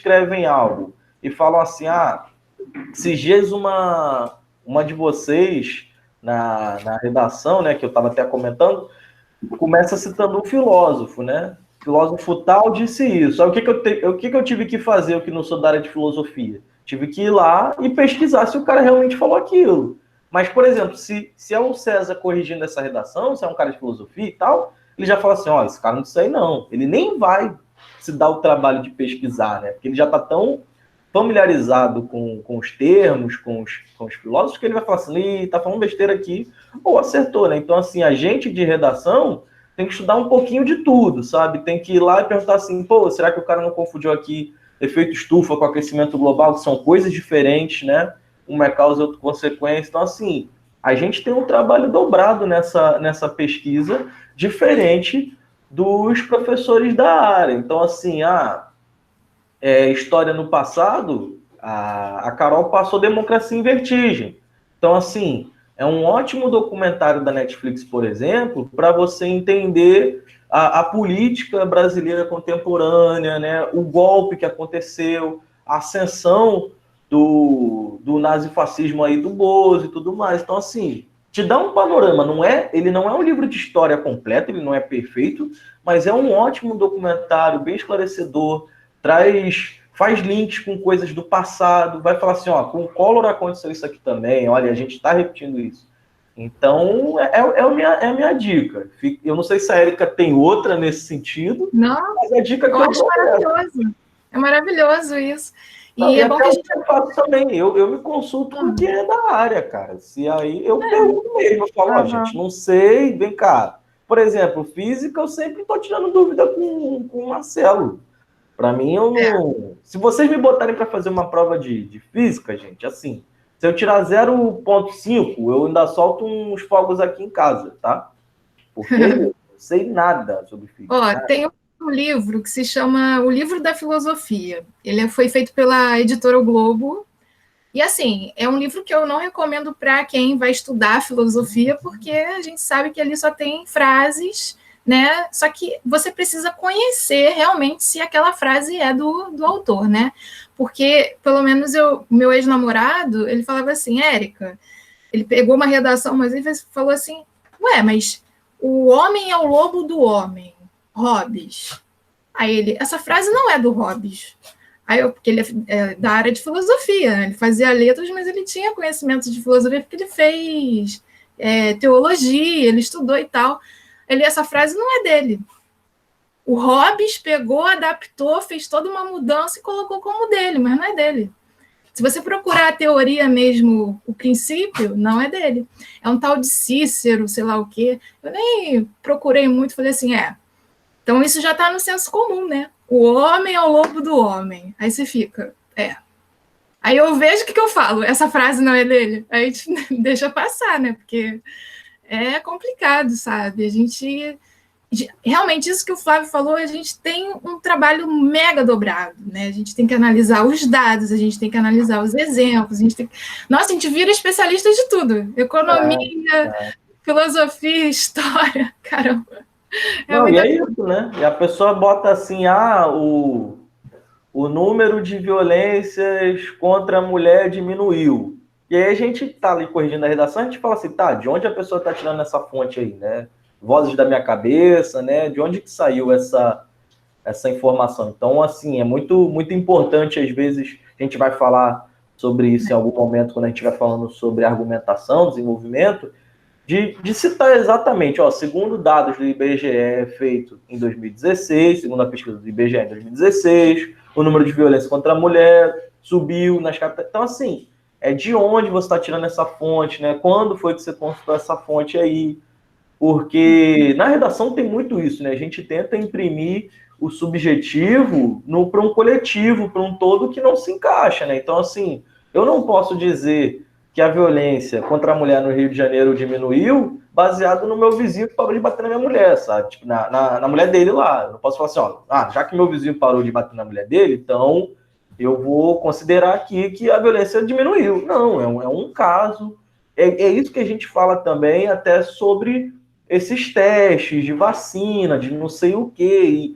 escrevem algo e falam assim, esses dias uma de vocês na redação, né, que eu estava até comentando, começa citando um filósofo, né? Filósofo tal disse isso. Aí o que eu tive que fazer, eu que não sou da área de filosofia? Tive que ir lá e pesquisar se o cara realmente falou aquilo. Mas, por exemplo, se é o César corrigindo essa redação, se é um cara de filosofia e tal, ele já fala assim, ó, esse cara não disse aí não. Ele nem vai se dar o trabalho de pesquisar, né? Porque ele já está tão familiarizado com os termos, com os filósofos, que ele vai falar assim, tá falando besteira aqui, ou acertou, né? Então, assim, a gente de redação tem que estudar um pouquinho de tudo, sabe? Tem que ir lá e perguntar assim, pô, será que o cara não confundiu aqui efeito estufa com aquecimento global, que são coisas diferentes, né? Uma é causa e outra consequência. Então, assim, a gente tem um trabalho dobrado nessa pesquisa, diferente dos professores da área. Então, assim, história no passado, a Carol passou Democracia em Vertigem. Então, assim, é um ótimo documentário da Netflix, por exemplo, para você entender a política brasileira contemporânea, né? O golpe que aconteceu, a ascensão do nazifascismo aí do Bozo e tudo mais. Então, assim, te dá um panorama. Ele não é um livro de história completo, ele não é perfeito, mas é um ótimo documentário, bem esclarecedor, faz links com coisas do passado, vai falar assim, ó, com o Collor aconteceu isso aqui também, olha, a gente está repetindo isso. Então, é a minha dica. Eu não sei se a Érica tem outra nesse sentido, mas a dica que eu acho maravilhoso. É maravilhoso isso. E é bom que a gente... Eu faço também, eu me consulto com quem é da área, cara. Se aí eu pergunto mesmo, eu falo, gente, não sei, vem cá. Por exemplo, física, eu sempre estou tirando dúvida com o Marcelo. Para mim, eu não... Se vocês me botarem para fazer uma prova de física, gente, assim, se eu tirar 0,5, eu ainda solto uns fogos aqui em casa, tá? Porque eu não sei nada sobre física. Tem um livro que se chama O Livro da Filosofia. Ele foi feito pela editora O Globo. E, assim, é um livro que eu não recomendo para quem vai estudar filosofia, porque a gente sabe que ali só tem frases, né? Só que você precisa conhecer realmente se aquela frase é do autor, né? Porque, pelo menos, meu ex-namorado, ele falava assim, Érica, ele pegou uma redação, mas ele falou assim, mas o homem é o lobo do homem, Hobbes. Aí ele, essa frase não é do Hobbes. Porque ele é da área de filosofia, né? Ele fazia letras, mas ele tinha conhecimento de filosofia porque ele fez teologia, ele estudou e tal. Essa frase não é dele. O Hobbes pegou, adaptou, fez toda uma mudança e colocou como dele, mas não é dele. Se você procurar a teoria mesmo, o princípio, não é dele. É um tal de Cícero, sei lá o quê. Eu nem procurei muito, falei assim, então isso já está no senso comum, né? O homem é o lobo do homem. Aí você fica, Aí eu vejo o que eu falo, essa frase não é dele. Aí a gente deixa passar, né? Porque é complicado, sabe? A gente... Realmente, isso que o Flávio falou, a gente tem um trabalho mega dobrado, né? A gente tem que analisar os dados, a gente tem que analisar os exemplos, Nossa, a gente vira especialista de tudo. Economia, filosofia, história, caramba. E é isso, né? E a pessoa bota assim, o número de violências contra a mulher diminuiu. E aí a gente tá ali corrigindo a redação, a gente fala assim, de onde a pessoa tá tirando essa fonte aí, né? Vozes da minha cabeça, né? De onde que saiu essa informação? Então, assim, é muito, muito importante, às vezes, a gente vai falar sobre isso em algum momento, quando a gente estiver falando sobre argumentação, desenvolvimento, de citar exatamente, segundo dados do IBGE feito em 2016, segundo a pesquisa do IBGE em 2016, o número de violência contra a mulher subiu nas capitais. Então, assim, de onde você está tirando essa fonte, né? Quando foi que você consultou essa fonte aí? Porque na redação tem muito isso, né? A gente tenta imprimir o subjetivo para um coletivo, para um todo que não se encaixa, né? Então, assim, eu não posso dizer que a violência contra a mulher no Rio de Janeiro diminuiu baseado no meu vizinho que parou de bater na minha mulher, sabe? Tipo, na mulher dele lá. Eu não posso falar assim, já que meu vizinho parou de bater na mulher dele, então eu vou considerar aqui que a violência diminuiu. Não, é um caso. É isso que a gente fala também até sobre esses testes de vacina, de não sei o quê.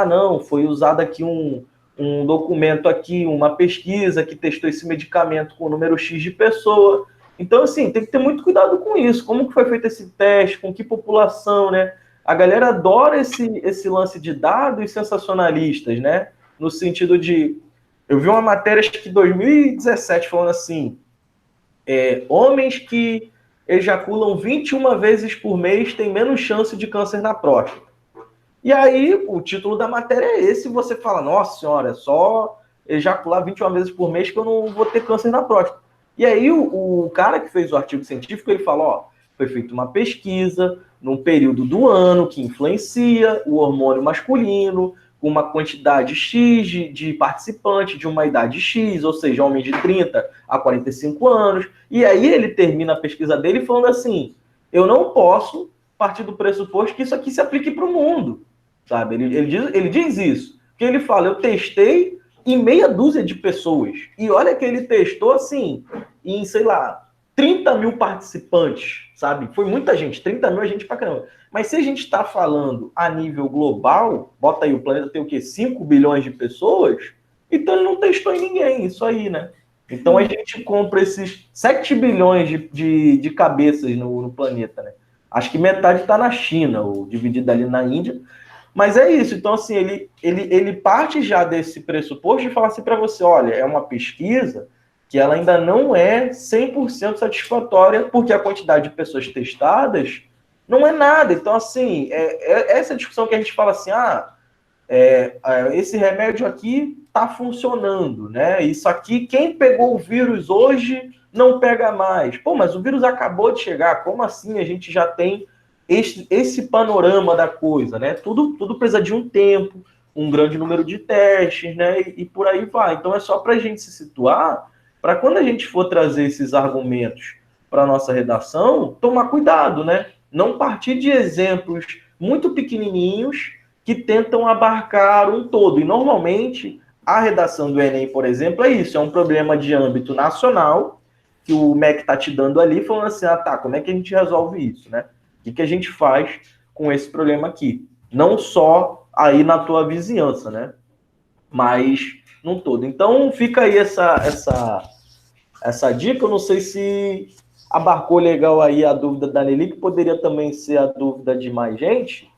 Não, foi usado aqui um um documento aqui, uma pesquisa que testou esse medicamento com o número X de pessoa. Então, assim, tem que ter muito cuidado com isso. Como que foi feito esse teste, com que população, né? A galera adora esse lance de dados sensacionalistas, né? No sentido de... Eu vi uma matéria, acho que em 2017, falando assim, homens que ejaculam 21 vezes por mês têm menos chance de câncer na próstata. E aí, o título da matéria é esse, e você fala, nossa senhora, é só ejacular 21 vezes por mês que eu não vou ter câncer na próstata. E aí, o cara que fez o artigo científico, ele fala, ó, foi feita uma pesquisa num período do ano que influencia o hormônio masculino, com uma quantidade X de participantes de uma idade X, ou seja, homens de 30 a 45 anos. E aí ele termina a pesquisa dele falando assim, eu não posso partir do pressuposto que isso aqui se aplique para o mundo, sabe? Ele diz isso, porque ele fala, eu testei em meia dúzia de pessoas, e olha que ele testou, assim, em, sei lá, 30 mil participantes, sabe? Foi muita gente, 30 mil é gente pra caramba. Mas se a gente está falando a nível global, bota aí, o planeta tem o quê? 5 bilhões de pessoas? Então ele não testou em ninguém, isso aí, né? Então a gente compra esses 7 bilhões de cabeças no planeta, né? Acho que metade está na China, ou dividida ali na Índia. Mas é isso. Então, assim, ele parte já desse pressuposto de falar assim para você, olha, é uma pesquisa que ela ainda não é 100% satisfatória, porque a quantidade de pessoas testadas não é nada. Então, assim, essa discussão que a gente fala assim, esse remédio aqui está funcionando, né? Isso aqui, quem pegou o vírus hoje não pega mais. Pô, mas o vírus acabou de chegar, como assim a gente já tem esse panorama da coisa, né? Tudo precisa de um tempo, um grande número de testes, né? E por aí vai. Então é só para a gente se situar, para quando a gente for trazer esses argumentos para a nossa redação, tomar cuidado, né? Não partir de exemplos muito pequenininhos que tentam abarcar um todo. E normalmente a redação do Enem, por exemplo, é isso, é um problema de âmbito nacional que o MEC está te dando ali, falando assim, como é que a gente resolve isso, né? O que a gente faz com esse problema aqui? Não só aí na tua vizinhança, né? Mas num todo. Então fica aí essa dica. Eu não sei se abarcou legal aí a dúvida da Nelly, que poderia também ser a dúvida de mais gente,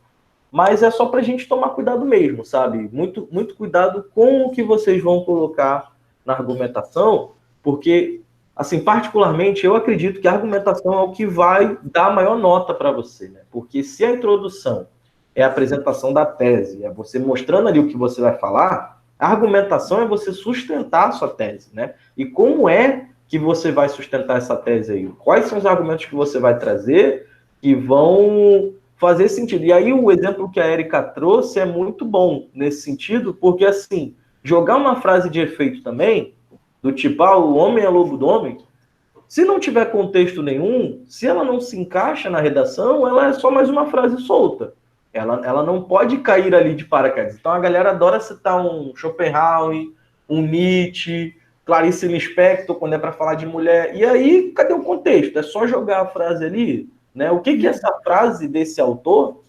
mas é só para a gente tomar cuidado mesmo, sabe? Muito, muito cuidado com o que vocês vão colocar na argumentação, porque, assim, particularmente, eu acredito que a argumentação é o que vai dar a maior nota para você, né? Porque se a introdução é a apresentação da tese, é você mostrando ali o que você vai falar, a argumentação é você sustentar a sua tese, né? E como é que você vai sustentar essa tese aí? Quais são os argumentos que você vai trazer que vão fazer sentido? E aí o exemplo que a Érica trouxe é muito bom nesse sentido, porque, assim, jogar uma frase de efeito também, do tipo, o homem é lobo do homem, se não tiver contexto nenhum, se ela não se encaixa na redação, ela é só mais uma frase solta. Ela não pode cair ali de paraquedas. Então a galera adora citar um Schopenhauer, um Nietzsche, Clarice Lispector, quando é para falar de mulher. E aí, cadê o contexto? É só jogar a frase ali, né? O que essa frase desse autor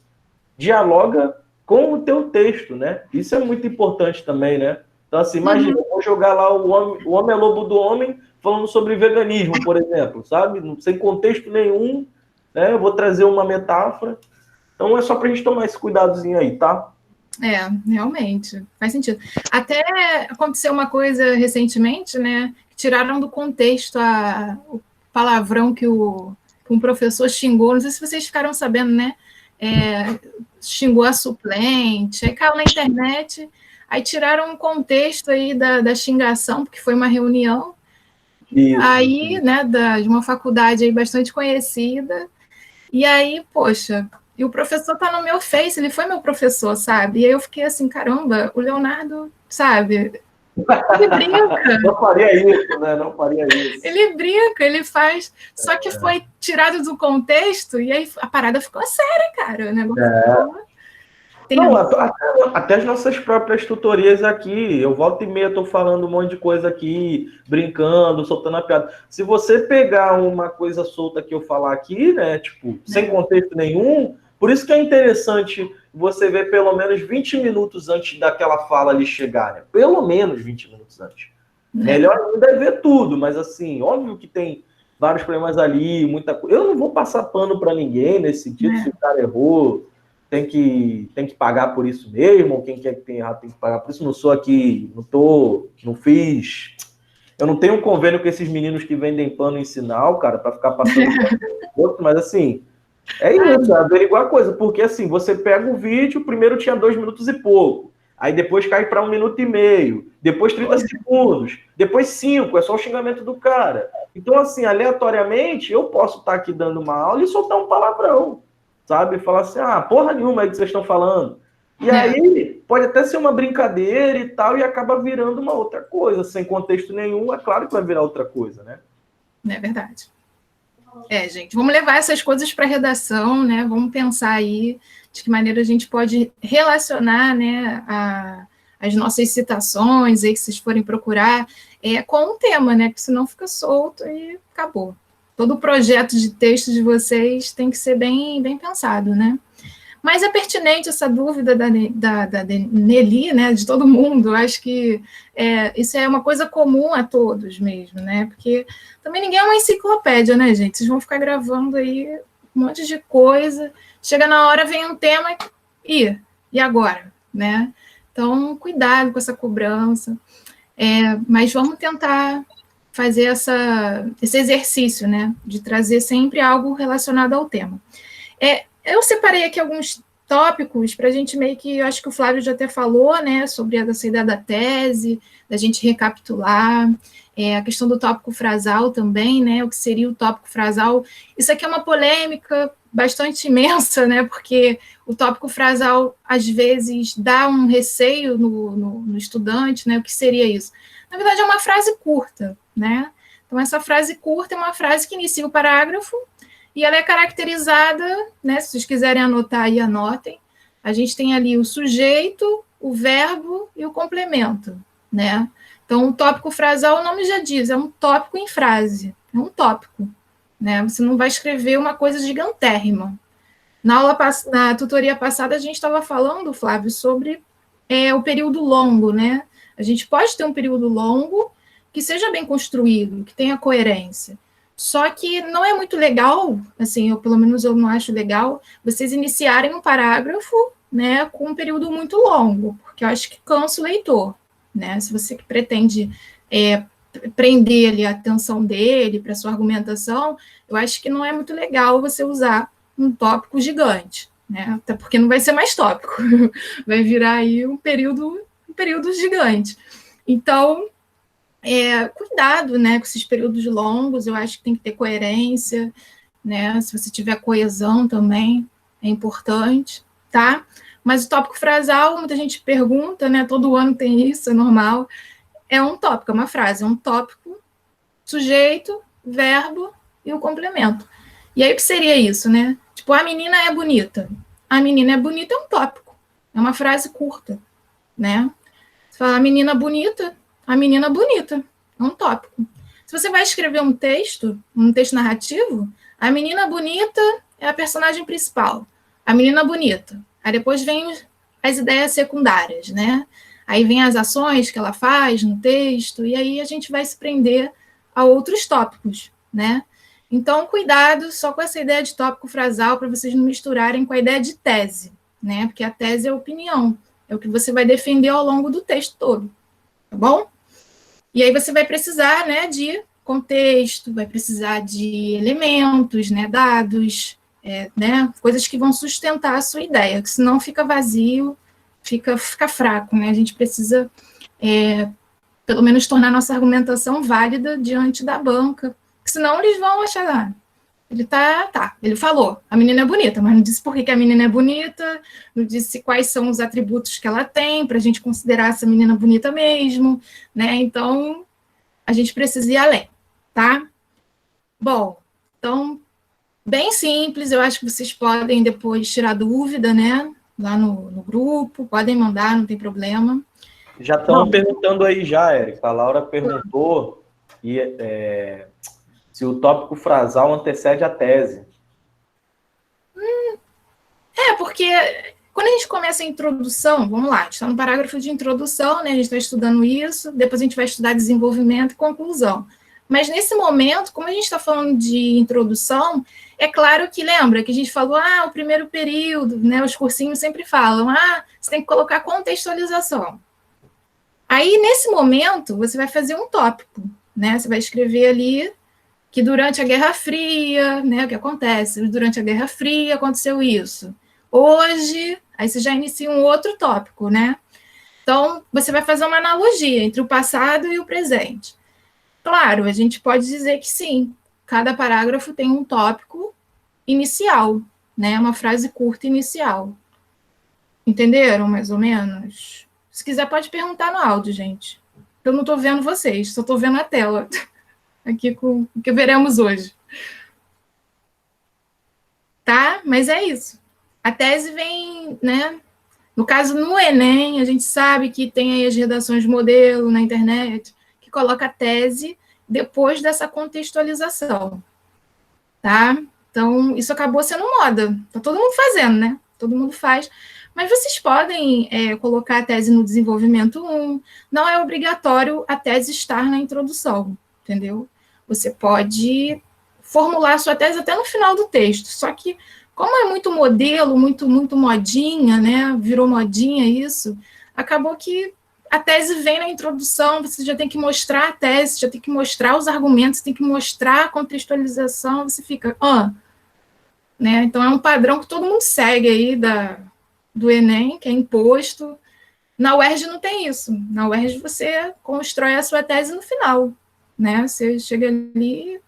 dialoga com o teu texto, né? Isso é muito importante também, né? Então, assim, imagina, eu vou jogar lá o homem é lobo do homem falando sobre veganismo, por exemplo, sabe? Sem contexto nenhum, né? Eu vou trazer uma metáfora. Então, é só para a gente tomar esse cuidadozinho aí, tá? Realmente, faz sentido. Até aconteceu uma coisa recentemente, né? Tiraram do contexto o palavrão que um professor xingou, não sei se vocês ficaram sabendo, né? Xingou a suplente, aí caiu na internet, aí tiraram um contexto aí da xingação, porque foi uma reunião, Isso. aí, né, de uma faculdade aí bastante conhecida, e aí, poxa, e o professor tá no meu Face, ele foi meu professor, sabe? E aí eu fiquei assim, caramba, o Leonardo, sabe? Ele brinca. Não faria isso, né? Não faria isso. Ele brinca, ele faz. Só que foi tirado do contexto e aí a parada ficou séria, cara. O negócio Não, até as nossas próprias tutorias aqui, eu volto e meia, estou falando um monte de coisa aqui, brincando, soltando a piada. Se você pegar uma coisa solta que eu falar aqui, né, tipo, sem contexto nenhum, por isso que é interessante você vê pelo menos 20 minutos antes daquela fala ali chegar, né? Pelo menos 20 minutos antes. Melhor ainda é ver tudo, mas assim, óbvio que tem vários problemas ali, muita coisa. Eu não vou passar pano para ninguém nesse sentido, se o cara errou, tem que pagar por isso mesmo, ou quem quer que tenha errado tem que pagar por isso. Não sou aqui, não fiz. Eu não tenho um convênio com esses meninos que vendem pano em sinal, cara, para ficar passando outro, mas assim, é isso, é averiguar a coisa, porque assim, você pega o vídeo, primeiro tinha 2 minutos e pouco, aí depois cai para 1 minuto e meio, depois 30 segundos, depois 5, é só o xingamento do cara. Então, assim, aleatoriamente, eu posso estar aqui dando uma aula e soltar um palavrão, sabe? Falar assim, porra nenhuma aí que vocês estão falando. E aí, pode até ser uma brincadeira e tal, e acaba virando uma outra coisa, sem contexto nenhum, é claro que vai virar outra coisa, né? É verdade. Gente, vamos levar essas coisas para a redação, né? Vamos pensar aí de que maneira a gente pode relacionar, né, as nossas citações aí que vocês forem procurar com um tema, né? Porque senão fica solto e acabou. Todo o projeto de texto de vocês tem que ser bem, bem pensado, né? Mas é pertinente essa dúvida da Nelly, né, de todo mundo. Acho que isso é uma coisa comum a todos mesmo, né? Porque também ninguém é uma enciclopédia, né, gente? Vocês vão ficar gravando aí um monte de coisa. Chega na hora, vem um tema e agora, né? Então, cuidado com essa cobrança. Mas vamos tentar fazer esse exercício, né? De trazer sempre algo relacionado ao tema. Eu separei aqui alguns tópicos para a gente meio que, eu acho que o Flávio já até falou, né, sobre essa ideia da tese, da gente recapitular, a questão do tópico frasal também, né, o que seria o tópico frasal. Isso aqui é uma polêmica bastante imensa, né, porque o tópico frasal, às vezes, dá um receio no estudante, né, o que seria isso? Na verdade, é uma frase curta, né, então essa frase curta é uma frase que inicia o parágrafo, e ela é caracterizada, né, se vocês quiserem anotar aí, anotem. A gente tem ali o sujeito, o verbo e o complemento, né? Então, o tópico frasal, o nome já diz, é um tópico em frase, é um tópico, né? Você não vai escrever uma coisa gigantérrima. Na tutoria passada, a gente estava falando, Flávio, sobre o período longo, né? A gente pode ter um período longo que seja bem construído, que tenha coerência. Só que não é muito legal, assim, pelo menos eu não acho legal, vocês iniciarem um parágrafo, né, com um período muito longo, porque eu acho que cansa o leitor, né? Se você pretende prender ali a atenção dele para sua argumentação, eu acho que não é muito legal você usar um tópico gigante, né? Até porque não vai ser mais tópico, vai virar aí um período gigante. Então, cuidado, né, com esses períodos longos, eu acho que tem que ter coerência, né, se você tiver coesão também, é importante, tá? Mas o tópico frasal, muita gente pergunta, né, todo ano tem isso, é normal, é um tópico, é uma frase, é um tópico, sujeito, verbo e o complemento. E aí o que seria isso, né? Tipo, a menina é bonita. A menina é bonita é um tópico, é uma frase curta, né? Você fala, a menina bonita, é um tópico. Se você vai escrever um texto narrativo, a menina bonita é a personagem principal. A menina bonita. Aí depois vem as ideias secundárias, né? Aí vem as ações que ela faz no texto, e aí a gente vai se prender a outros tópicos, né? Então, cuidado só com essa ideia de tópico frasal para vocês não misturarem com a ideia de tese, né? Porque a tese é opinião, é o que você vai defender ao longo do texto todo, tá bom? E aí você vai precisar, né, de contexto, vai precisar de elementos, né, dados, né, coisas que vão sustentar a sua ideia, que senão fica vazio, fica fraco, né? A gente precisa, pelo menos, tornar nossa argumentação válida diante da banca, senão eles vão achar, ele falou, a menina é bonita, mas não disse por que a menina é bonita, não disse quais são os atributos que ela tem, para a gente considerar essa menina bonita mesmo, né? Então, a gente precisa ir além, tá? Bom, então, bem simples, eu acho que vocês podem depois tirar dúvida, né? Lá no grupo, podem mandar, não tem problema. Já estão perguntando aí já, Érica. A Laura perguntou se o tópico frasal antecede a tese. Porque Quando a gente começa a introdução, vamos lá, a gente está no parágrafo de introdução, né? A gente está estudando isso, depois a gente vai estudar desenvolvimento e conclusão. Mas nesse momento, como a gente está falando de introdução, é claro que lembra que a gente falou, o primeiro período, né? Os cursinhos sempre falam, você tem que colocar contextualização. Aí, nesse momento, você vai fazer um tópico, né? Você vai escrever ali que durante a Guerra Fria, né? O que acontece? Durante a Guerra Fria aconteceu isso. Hoje, aí você já inicia um outro tópico, né? Então, você vai fazer uma analogia entre o passado e o presente. Claro, a gente pode dizer que sim, cada parágrafo tem um tópico inicial, né? Uma frase curta inicial. Entenderam, mais ou menos? Se quiser, pode perguntar no áudio, gente. Eu não estou vendo vocês, só estou vendo a tela. Aqui com o que veremos hoje. Tá? Mas é isso. A tese vem, né? No caso, no Enem, a gente sabe que tem aí as redações modelo na internet, que coloca a tese depois dessa contextualização, tá? Então, isso acabou sendo moda. Tá todo mundo fazendo, né? Todo mundo faz. Mas vocês podem colocar a tese no desenvolvimento 1. Não é obrigatório a tese estar na introdução, entendeu? Você pode formular a sua tese até no final do texto, só que como é muito modelo, muito modinha, né? Virou modinha isso, acabou que a tese vem na introdução, você já tem que mostrar a tese, já tem que mostrar os argumentos, tem que mostrar a contextualização, você fica, né? Então é um padrão que todo mundo segue aí do Enem, que é imposto. Na UERJ não tem isso. Na UERJ você constrói a sua tese no final, né? Você chega ali,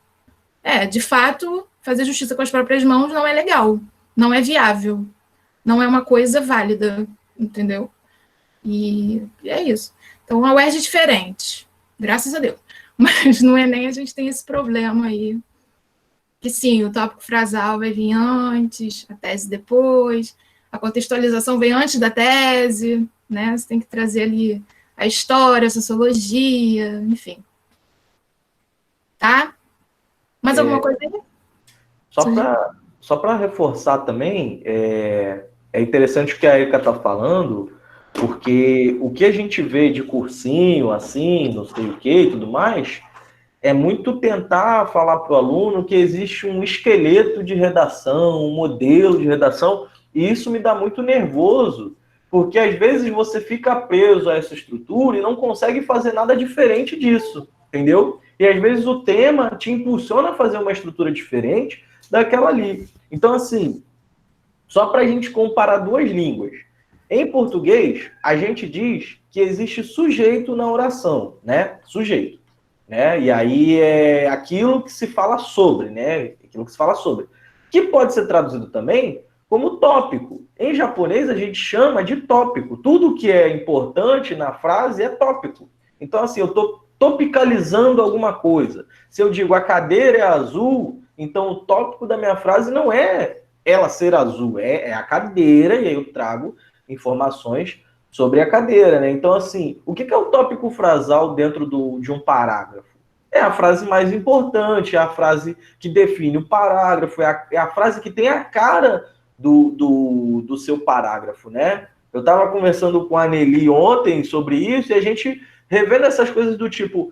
de fato, fazer justiça com as próprias mãos não é legal, não é viável, não é uma coisa válida, entendeu? E é isso. Então, a UERJ é diferente, graças a Deus. Mas no Enem a gente tem esse problema aí, que sim, o tópico frasal vai vir antes, a tese depois, a contextualização vem antes da tese, né? Você tem que trazer ali a história, a sociologia, enfim. Tá? Mais alguma coisa aí? Só para reforçar também, é interessante o que a Erika está falando, porque o que a gente vê de cursinho, assim, não sei o que e tudo mais, é muito tentar falar para o aluno que existe um esqueleto de redação, um modelo de redação, e isso me dá muito nervoso, porque às vezes você fica preso a essa estrutura e não consegue fazer nada diferente disso, entendeu? E às vezes o tema te impulsiona a fazer uma estrutura diferente daquela ali. Então, assim, só para a gente comparar duas línguas. Em português, a gente diz que existe sujeito na oração, né? Sujeito. Né? E aí é aquilo que se fala sobre, né? Aquilo que se fala sobre. Que pode ser traduzido também como tópico. Em japonês, a gente chama de tópico. Tudo que é importante na frase é tópico. Então, assim, eu estou topicalizando alguma coisa. Se eu digo a cadeira é azul, então o tópico da minha frase não é ela ser azul, é a cadeira, e aí eu trago informações sobre a cadeira, né? Então, assim, o que é o tópico frasal dentro de um parágrafo? É a frase mais importante, é a frase que define o parágrafo, é a frase que tem a cara do seu parágrafo, né? Eu estava conversando com a Nelly ontem sobre isso e a gente revendo essas coisas do tipo,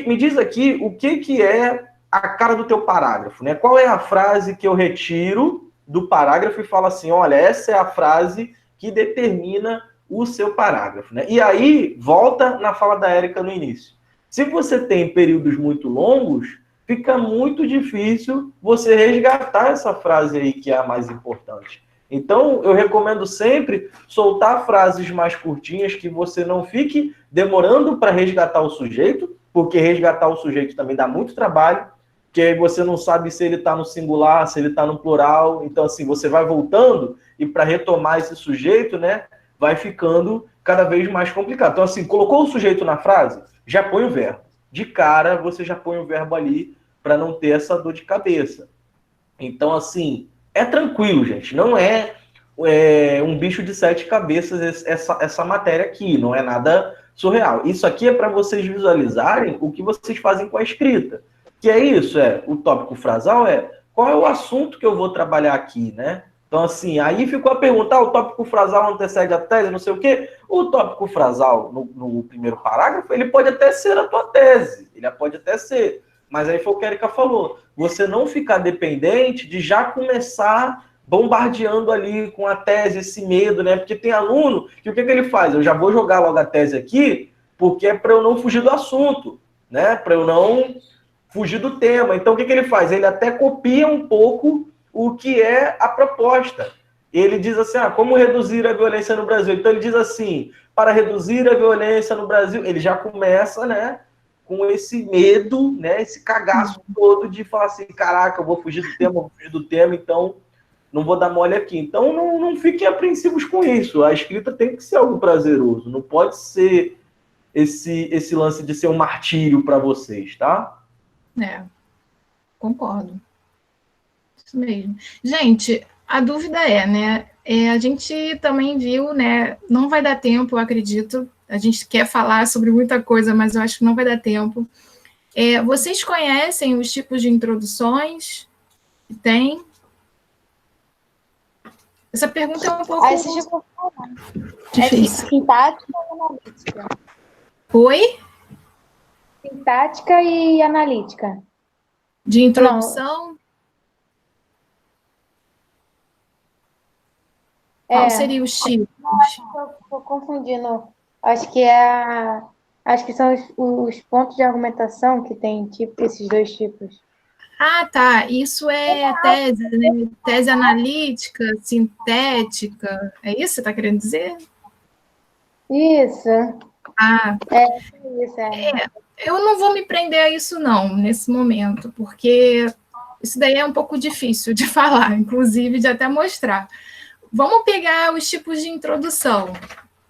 me diz aqui o que é a cara do teu parágrafo, né? Qual é a frase que eu retiro do parágrafo e falo assim, olha, essa é a frase que determina o seu parágrafo, né? E aí, volta na fala da Erika no início. Se você tem períodos muito longos, fica muito difícil você resgatar essa frase aí que é a mais importante. Então, eu recomendo sempre soltar frases mais curtinhas que você não fique demorando para resgatar o sujeito, porque resgatar o sujeito também dá muito trabalho, que aí você não sabe se ele está no singular, se ele está no plural. Então, assim, você vai voltando e para retomar esse sujeito, né, vai ficando cada vez mais complicado. Então, assim, colocou o sujeito na frase, já põe o verbo. De cara, você já põe o verbo ali para não ter essa dor de cabeça. Então, assim, é tranquilo, gente. Não é um bicho de 7 cabeças essa matéria aqui. Não é nada surreal. Isso aqui é para vocês visualizarem o que vocês fazem com a escrita. Que é isso, o tópico frasal qual é o assunto que eu vou trabalhar aqui, né? Então, assim, aí ficou a pergunta, o tópico frasal antecede a tese, não sei o quê. O tópico frasal, no primeiro parágrafo, ele pode até ser a tua tese, ele pode até ser. Mas aí foi o que a Erika falou, você não ficar dependente de já começar bombardeando ali com a tese, esse medo, né? Porque tem aluno que o que ele faz? Eu já vou jogar logo a tese aqui, porque é para eu não fugir do assunto, né? Para eu não fugir do tema. Então, o que ele faz? Ele até copia um pouco o que é a proposta. Ele diz assim, como reduzir a violência no Brasil? Então, ele diz assim, para reduzir a violência no Brasil, ele já começa, né, com esse medo, né, esse cagaço todo de falar assim, caraca, eu vou fugir do tema, então não vou dar mole aqui. Então, não fiquem apreensivos com isso. A escrita tem que ser algo prazeroso, não pode ser esse lance de ser um martírio para vocês, tá? Concordo. Isso mesmo. Gente, a dúvida é, né? A gente também viu, né? Não vai dar tempo, eu acredito. A gente quer falar sobre muita coisa, mas eu acho que não vai dar tempo. Vocês conhecem os tipos de introduções que tem? Essa pergunta é um pouco difícil. Sintática e analítica. Oi? Sintática e analítica. De introdução? Qual seria os tipos? Estou confundindo. Acho que são os pontos de argumentação que tem esses dois tipos. Tá. Isso é tese, né? Tese analítica, sintética. É isso que você está querendo dizer? Isso. Isso. Eu não vou me prender a isso, não, nesse momento, porque isso daí é um pouco difícil de falar, inclusive de até mostrar. Vamos pegar os tipos de introdução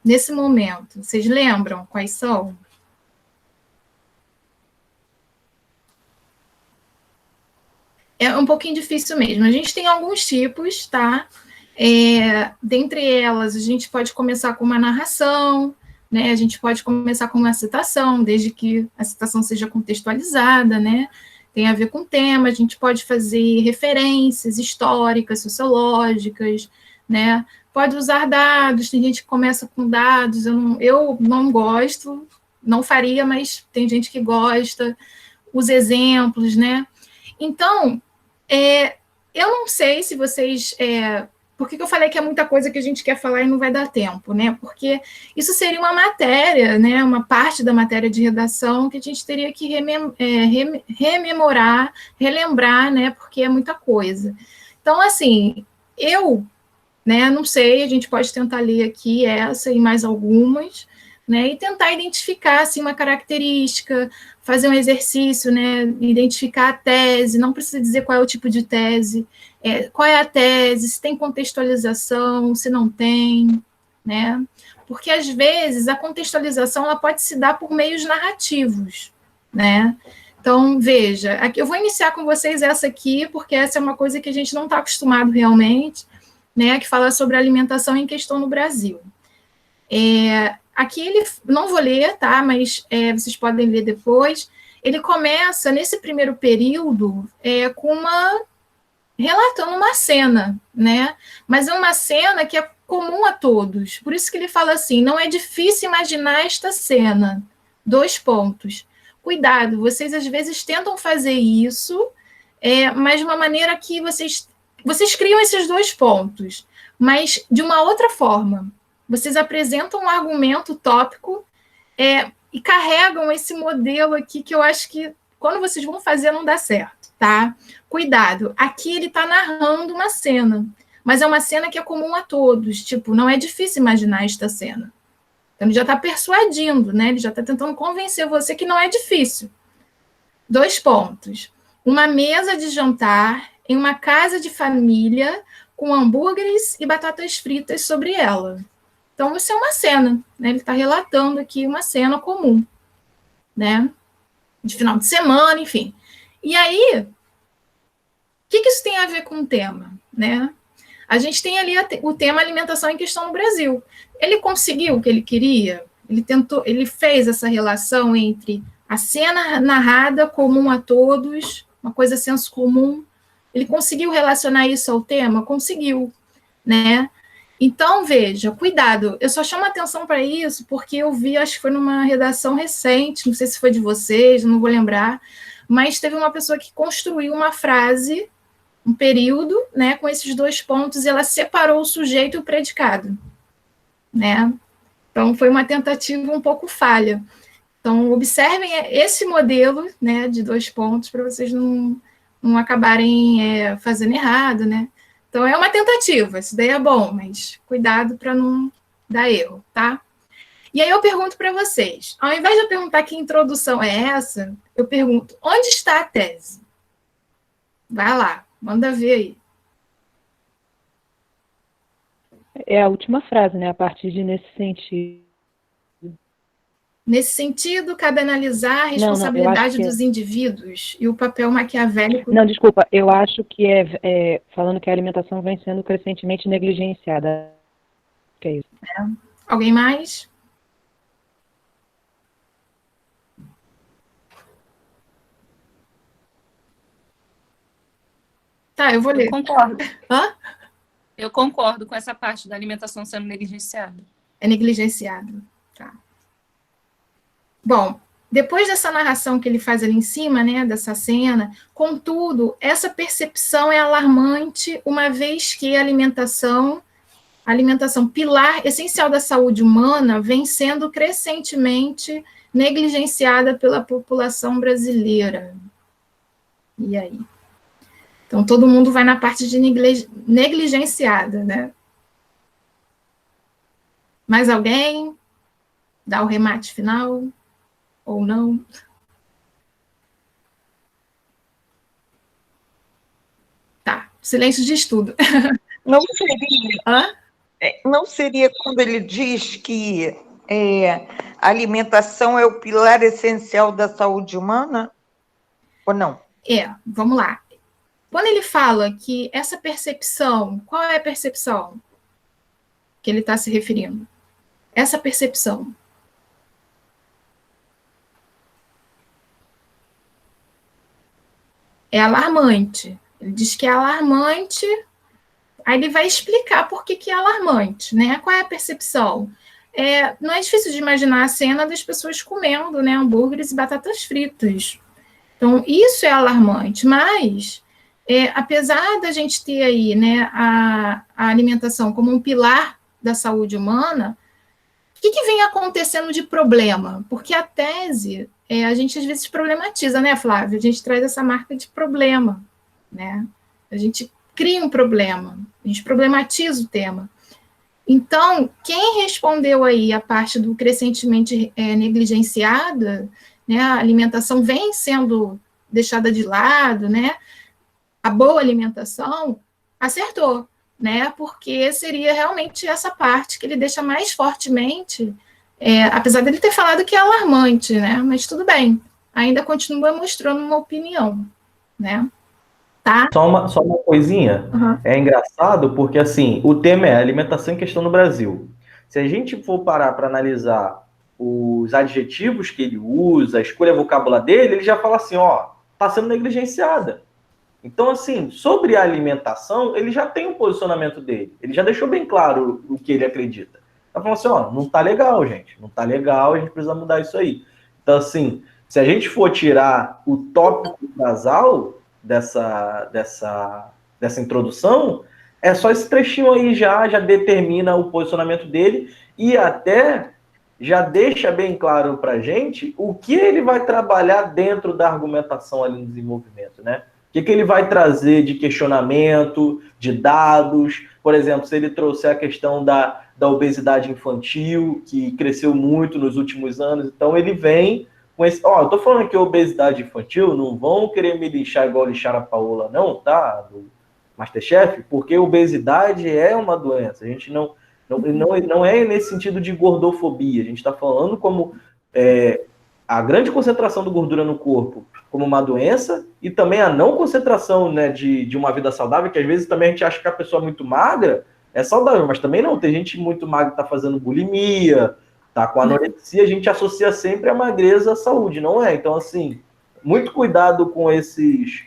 nesse momento. Vocês lembram quais são? É um pouquinho difícil mesmo. A gente tem alguns tipos, tá? Dentre elas, a gente pode começar com uma narração, né? A gente pode começar com uma citação, desde que a citação seja contextualizada, né? Tem a ver com o tema. A gente pode fazer referências históricas, sociológicas, né? Pode usar dados, tem gente que começa com dados, eu não gosto, não faria, mas tem gente que gosta, os exemplos, né? Então, eu não sei se vocês... por que eu falei que é muita coisa que a gente quer falar e não vai dar tempo, né? Porque isso seria uma matéria, né? Uma parte da matéria de redação que a gente teria que rememorar, relembrar, né? Porque é muita coisa. Então, assim, não sei, a gente pode tentar ler aqui essa e mais algumas, né, e tentar identificar assim, uma característica, fazer um exercício, né, identificar a tese, não precisa dizer qual é o tipo de tese, qual é a tese, se tem contextualização, se não tem, né, porque às vezes a contextualização ela pode se dar por meios narrativos, né. Então, veja, aqui eu vou iniciar com vocês essa aqui, porque essa é uma coisa que a gente não está acostumado realmente, né, que fala sobre alimentação em questão no Brasil. Aqui ele, não vou ler, tá, mas vocês podem ler depois. Ele começa, nesse primeiro período, relatando uma cena, né, mas é uma cena que é comum a todos. Por isso que ele fala assim, não é difícil imaginar esta cena. 2 pontos. Cuidado, vocês às vezes tentam fazer isso, mas de uma maneira que vocês criam esses 2 pontos, mas de uma outra forma. Vocês apresentam um argumento tópico e carregam esse modelo aqui que eu acho que, quando vocês vão fazer, não dá certo, tá? Cuidado, aqui ele está narrando uma cena, mas é uma cena que é comum a todos, tipo, não é difícil imaginar esta cena. Então, ele já está persuadindo, né? Ele já está tentando convencer você que não é difícil. 2 pontos. Uma mesa de jantar em uma casa de família com hambúrgueres e batatas fritas sobre ela. Então, isso é uma cena, né? Ele está relatando aqui uma cena comum, né? De final de semana, enfim. E aí, o que isso tem a ver com o tema, né? A gente tem ali o tema alimentação em questão no Brasil. Ele conseguiu o que ele queria? Ele fez essa relação entre a cena narrada comum a todos, uma coisa senso comum. Ele conseguiu relacionar isso ao tema? Conseguiu. né? Então, veja, cuidado. Eu só chamo atenção para isso porque eu vi, acho que foi numa redação recente, não sei se foi de vocês, não vou lembrar, mas teve uma pessoa que construiu uma frase, um período, né, com esses 2 pontos, e ela separou o sujeito e o predicado, né? Então, foi uma tentativa um pouco falha. Então, observem esse modelo, né, de 2 pontos para vocês não acabarem fazendo errado, né? Então, é uma tentativa, isso daí é bom, mas cuidado para não dar erro, tá? E aí eu pergunto para vocês, ao invés de eu perguntar que introdução é essa, eu pergunto, onde está a tese? Vai lá, manda ver aí. É a última frase, né? A partir de nesse sentido. Nesse sentido, cabe analisar a responsabilidade dos indivíduos e o papel maquiavélico... Não, desculpa, eu acho que falando que a alimentação vem sendo crescentemente negligenciada. Que é isso. Alguém mais? Tá, eu vou ler. Eu concordo. Hã? Eu concordo com essa parte da alimentação sendo negligenciada. É negligenciado. Tá. Bom, depois dessa narração que ele faz ali em cima, né, dessa cena, contudo, essa percepção é alarmante, uma vez que a alimentação, pilar essencial da saúde humana, vem sendo crescentemente negligenciada pela população brasileira. E aí? Então, todo mundo vai na parte de negligenciada, né? Mais alguém? Dá o remate final? Ou não? Tá, silêncio de estudo. Não seria, Hã? não seria quando ele diz que a alimentação é o pilar essencial da saúde humana? Ou não? Vamos lá. Quando ele fala que essa percepção, qual é a percepção que ele está se referindo? Essa percepção. É alarmante. Ele diz que é alarmante, aí ele vai explicar por que é alarmante, né? Qual é a percepção? Não é difícil de imaginar a cena das pessoas comendo, né, hambúrgueres e batatas fritas. Então, isso é alarmante, mas... apesar da gente ter aí, né, a alimentação como um pilar da saúde humana, o que vem acontecendo de problema? Porque a tese, a gente às vezes problematiza, né, Flávia? A gente traz essa marca de problema, né? A gente cria um problema, a gente problematiza o tema. Então, quem respondeu aí a parte do crescentemente negligenciada, né, a alimentação vem sendo deixada de lado, né? A boa alimentação, acertou, né? Porque seria realmente essa parte que ele deixa mais fortemente, apesar dele ter falado que é alarmante, né? Mas tudo bem, ainda continua mostrando uma opinião, né? Tá? Só uma coisinha. Uhum. É engraçado porque, assim, o tema é alimentação em questão no Brasil. Se a gente for parar para analisar os adjetivos que ele usa, a escolha vocabular dele, ele já fala assim, ó, tá sendo negligenciada. Então, assim, sobre a alimentação, ele já tem um posicionamento dele. Ele já deixou bem claro o que ele acredita. Tá falando assim, ó, não tá legal, gente. Não tá legal, a gente precisa mudar isso aí. Então, assim, se a gente for tirar o tópico basal dessa introdução, é só esse trechinho aí já determina o posicionamento dele e até já deixa bem claro pra gente o que ele vai trabalhar dentro da argumentação ali no desenvolvimento, né? O que ele vai trazer de questionamento, de dados? Por exemplo, se ele trouxer a questão da obesidade infantil, que cresceu muito nos últimos anos, então ele vem com esse... Ó, eu tô falando aqui obesidade infantil, não vão querer me lixar igual lixar a Paola, não, tá? Do Masterchef, porque obesidade é uma doença. A gente não é nesse sentido de gordofobia, a gente está falando como... a grande concentração de gordura no corpo como uma doença e também a não concentração, né, de uma vida saudável, que às vezes também a gente acha que a pessoa muito magra é saudável, mas também não. Tem gente muito magra que está fazendo bulimia, tá com anorexia, a gente associa sempre a magreza à saúde, não é? Então, assim, muito cuidado com esses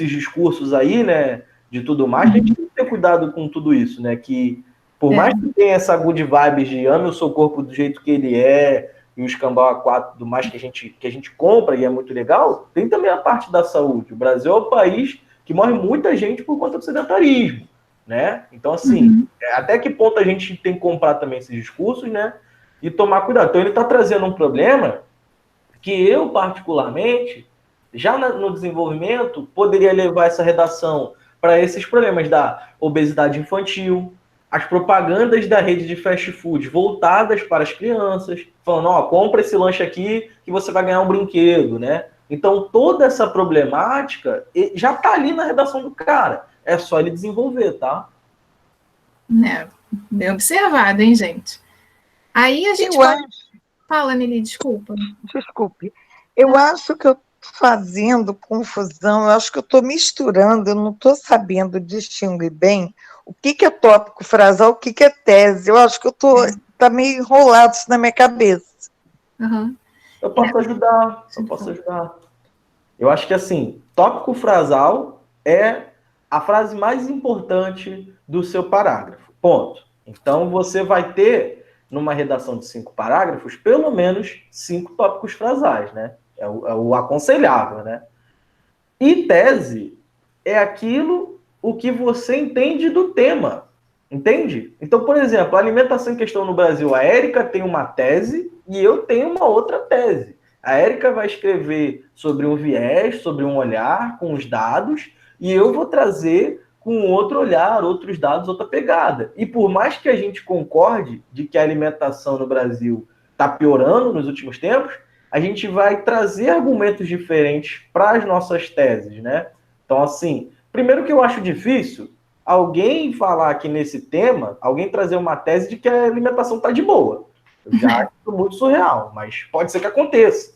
discursos aí, né, de tudo mais. A gente tem que ter cuidado com tudo isso, né? Que por mais que tenha essa good vibes de ame o seu corpo do jeito que ele é, e o escambau A4 do mais que a gente compra e é muito legal, tem também a parte da saúde. O Brasil é o país que morre muita gente por conta do sedentarismo, né? Então, assim, até que ponto a gente tem que comprar também esses discursos, né? E tomar cuidado. Então, ele está trazendo um problema que eu, particularmente, já no desenvolvimento, poderia levar essa redação para esses problemas da obesidade infantil, as propagandas da rede de fast food voltadas para as crianças, falando, ó, compra esse lanche aqui que você vai ganhar um brinquedo, né? Então, toda essa problemática já está ali na redação do cara. É só ele desenvolver, tá? Bem observado, hein, gente? Aí a gente Fala, Nelly, desculpa. Desculpe. Eu acho que eu estou fazendo confusão, eu acho que eu estou misturando, eu não estou sabendo distinguir bem o que é tópico frasal, o que é tese. Eu acho que está meio enrolado isso na minha cabeça. Eu posso ajudar, Eu acho que, assim, tópico frasal é a frase mais importante do seu parágrafo, ponto. Então, você vai ter, numa redação de 5 parágrafos, pelo menos 5 tópicos frasais, né? É o aconselhável, né? E tese é aquilo o que você entende do tema, entende? Então, por exemplo, a alimentação em questão no Brasil, a Érica tem uma tese e eu tenho uma outra tese. A Érica vai escrever sobre um viés, sobre um olhar, com os dados, e eu vou trazer com outro olhar, outros dados, outra pegada. E por mais que a gente concorde de que a alimentação no Brasil está piorando nos últimos tempos, a gente vai trazer argumentos diferentes para as nossas teses, né? Então, assim, primeiro que eu acho difícil alguém falar aqui nesse tema, alguém trazer uma tese de que a alimentação está de boa. Eu já acho muito surreal, mas pode ser que aconteça.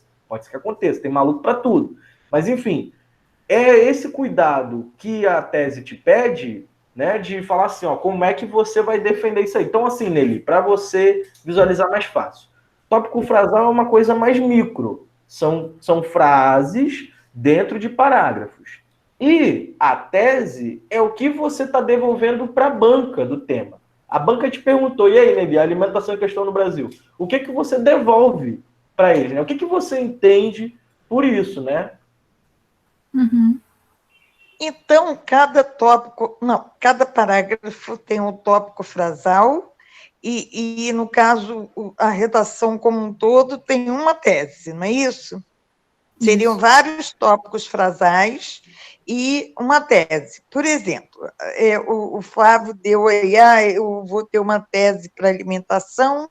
Tem maluco para tudo. Mas, enfim, é esse cuidado que a tese te pede, né, de falar assim, ó, como é que você vai defender isso aí. Então, assim, Nelly, para você visualizar mais fácil. Tópico frasal é uma coisa mais micro. São frases dentro de parágrafos. E a tese é o que você está devolvendo para a banca do tema. A banca te perguntou, e aí, Nelly, a alimentação em questão no Brasil, o que você devolve para eles, né? O que você entende por isso, né? Então, cada parágrafo tem um tópico frasal e, no caso, a redação como um todo tem uma tese, não é isso? Seriam vários tópicos frasais e uma tese. Por exemplo, o Flávio deu aí, eu vou ter uma tese para alimentação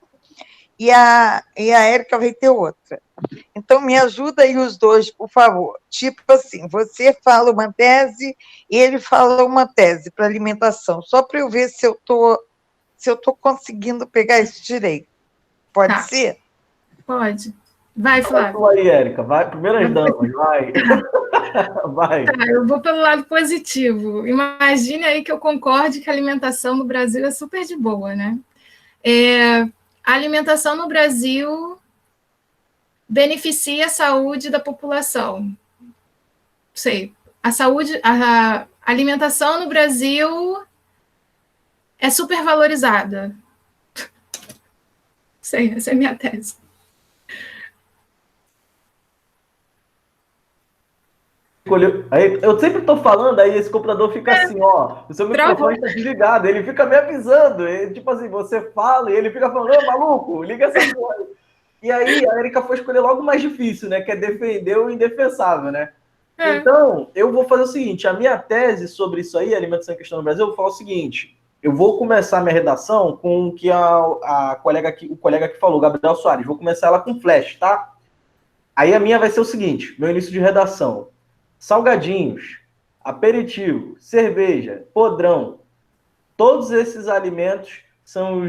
e a Érica vai ter outra. Então, me ajuda aí os dois, por favor. Tipo assim, você fala uma tese e ele fala uma tese para alimentação, só para eu ver se eu tô conseguindo pegar isso direito. Pode ser? Pode. Vai, Flávio. Vai, Érica, vai. Primeiras damas, vai. Vai. Tá, eu vou pelo lado positivo. Imagine aí que eu concorde que a alimentação no Brasil é super de boa, né? A alimentação no Brasil beneficia a saúde da população. Sei, a alimentação no Brasil é super valorizada. Sei, essa é a minha tese. Eu sempre tô falando, aí esse computador fica assim, ó, o seu microfone está desligado, ele fica me avisando, tipo assim, você fala e ele fica falando, ô, maluco, liga essa coisa. E aí a Érica foi escolher logo o mais difícil, né, que é defender o indefensável, né? Então, eu vou fazer o seguinte, a minha tese sobre isso aí, alimentação em questão no Brasil, eu vou falar o seguinte, eu vou começar minha redação com o que o colega que falou, Gabriel Soares, vou começar ela com flash, tá? Aí a minha vai ser o seguinte, meu início de redação. Salgadinhos, aperitivo, cerveja, podrão, todos esses alimentos são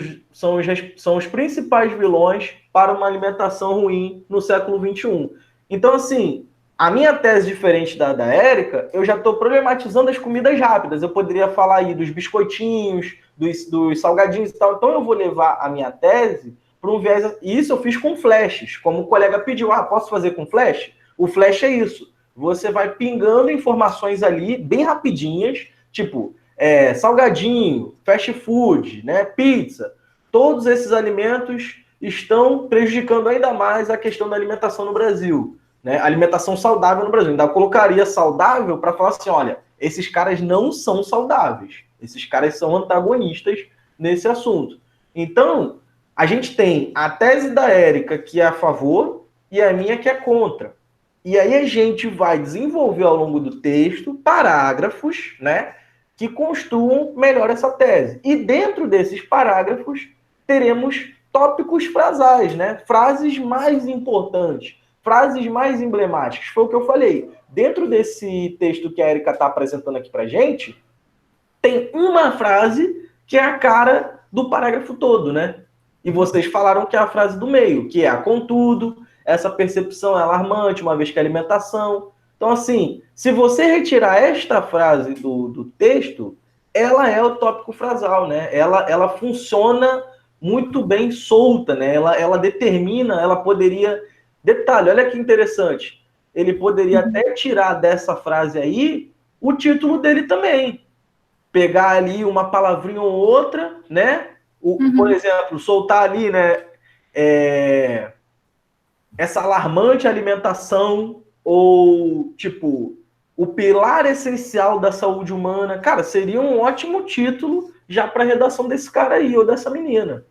os principais vilões para uma alimentação ruim no século XXI. Então, assim, a minha tese diferente da Érica, eu já estou problematizando as comidas rápidas. Eu poderia falar aí dos biscoitinhos, dos salgadinhos e tal. Então, eu vou levar a minha tese para um viés... E isso eu fiz com flashes, como o colega pediu. Posso fazer com flash? O flash é isso. Você vai pingando informações ali, bem rapidinhas, tipo, salgadinho, fast food, né, pizza, todos esses alimentos estão prejudicando ainda mais a questão da alimentação no Brasil, né? Alimentação saudável no Brasil. Ainda colocaria saudável para falar assim, olha, esses caras não são saudáveis, esses caras são antagonistas nesse assunto. Então, a gente tem a tese da Érica, que é a favor, e a minha, que é contra. E aí a gente vai desenvolver ao longo do texto parágrafos, né, que construam melhor essa tese. E dentro desses parágrafos, teremos tópicos frasais, né, frases mais importantes, frases mais emblemáticas. Foi o que eu falei. Dentro desse texto que a Érica está apresentando aqui para a gente, tem uma frase que é a cara do parágrafo todo, né? E vocês falaram que é a frase do meio, que é a contudo, essa percepção é alarmante, uma vez que a alimentação... Então, assim, se você retirar esta frase do texto, ela é o tópico frasal, né? Ela funciona muito bem solta, né? Ela determina, ela poderia... Detalhe, olha que interessante. Ele poderia até tirar dessa frase aí o título dele também. Pegar ali uma palavrinha ou outra, né? Por exemplo, soltar ali, né? Essa alarmante alimentação, ou, tipo, o pilar essencial da saúde humana. Cara, seria um ótimo título já para a redação desse cara aí, ou dessa menina.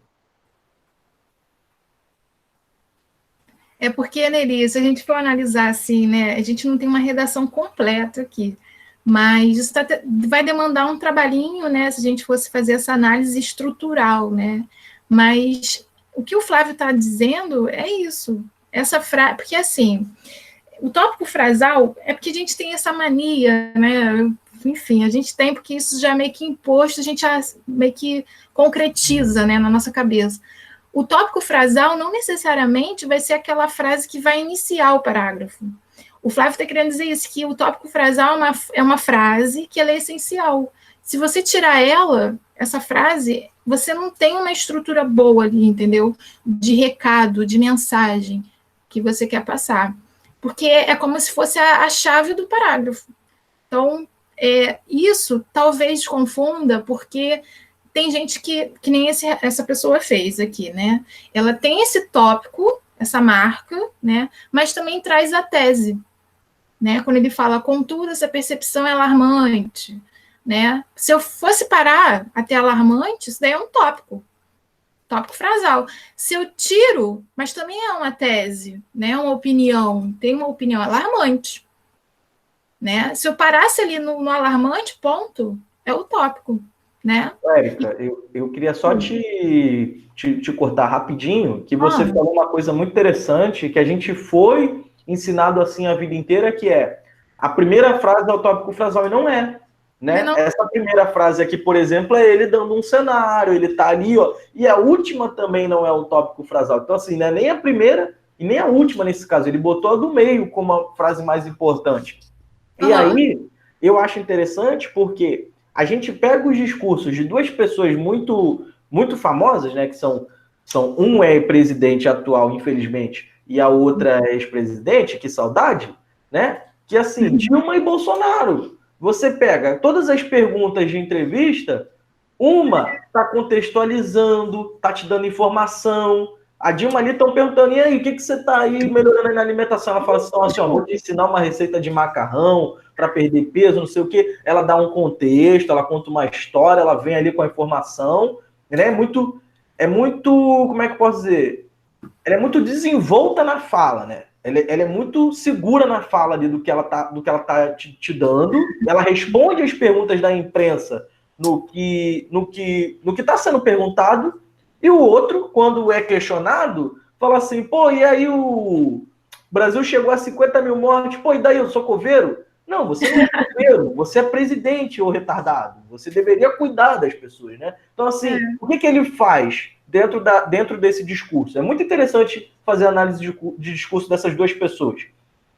É porque, Nelly, se a gente for analisar assim, né, a gente não tem uma redação completa aqui, mas isso vai demandar um trabalhinho, né, se a gente fosse fazer essa análise estrutural, né, mas o que o Flávio está dizendo é isso, essa frase, porque assim, o tópico frasal é porque a gente tem essa mania, né, enfim, a gente tem porque isso já é meio que imposto, a gente já meio que concretiza, né, na nossa cabeça. O tópico frasal não necessariamente vai ser aquela frase que vai iniciar o parágrafo. O Flávio está querendo dizer isso, que o tópico frasal é uma frase que ela é essencial. Se você tirar essa frase, você não tem uma estrutura boa ali, entendeu? De recado, de mensagem que você quer passar. Porque é como se fosse a chave do parágrafo. Então, isso talvez confunda, porque... Tem gente que nem essa pessoa fez aqui, né? Ela tem esse tópico, essa marca, né? Mas também traz a tese, né? Quando ele fala, contudo, essa percepção é alarmante, né? Se eu fosse parar até alarmante, isso daí é um tópico frasal. Se eu tiro, mas também é uma tese, né? Uma opinião, tem uma opinião alarmante, né? Se eu parasse ali no alarmante, ponto, é o tópico. Né? Érica, eu queria só te cortar rapidinho, que você falou uma coisa muito interessante, que a gente foi ensinado assim a vida inteira, que é a primeira frase é o tópico frasal, e não é. Né? Não. Essa primeira frase aqui, por exemplo, é ele dando um cenário, ele tá ali, ó, e a última também não é o tópico frasal. Então, assim, né, nem a primeira e nem a última nesse caso, ele botou a do meio como a frase mais importante. E aí, eu acho interessante porque a gente pega os discursos de duas pessoas muito, muito famosas, né, que são um é presidente atual, infelizmente, e a outra é ex-presidente, que saudade, né? Que assim, Dilma e Bolsonaro. Você pega todas as perguntas de entrevista, uma está contextualizando, está te dando informação. A Dilma ali estão perguntando, e aí, o que você está aí melhorando na alimentação? Ela fala assim, ó, vou te ensinar uma receita de macarrão para perder peso, não sei o quê. Ela dá um contexto, ela conta uma história, ela vem ali com a informação, né? É muito, como é que eu posso dizer? Ela é muito desenvolta na fala, né? Ela é muito segura na fala ali do que ela tá te dando. Ela responde as perguntas da imprensa no que está sendo perguntado. E o outro, quando é questionado, fala assim, pô, e aí o Brasil chegou a 50 mil mortes, pô, e daí eu sou coveiro? Não, você não é coveiro, você é presidente, ô retardado. Você deveria cuidar das pessoas, né? Então, assim, o que ele faz dentro desse discurso? É muito interessante fazer análise de discurso dessas duas pessoas.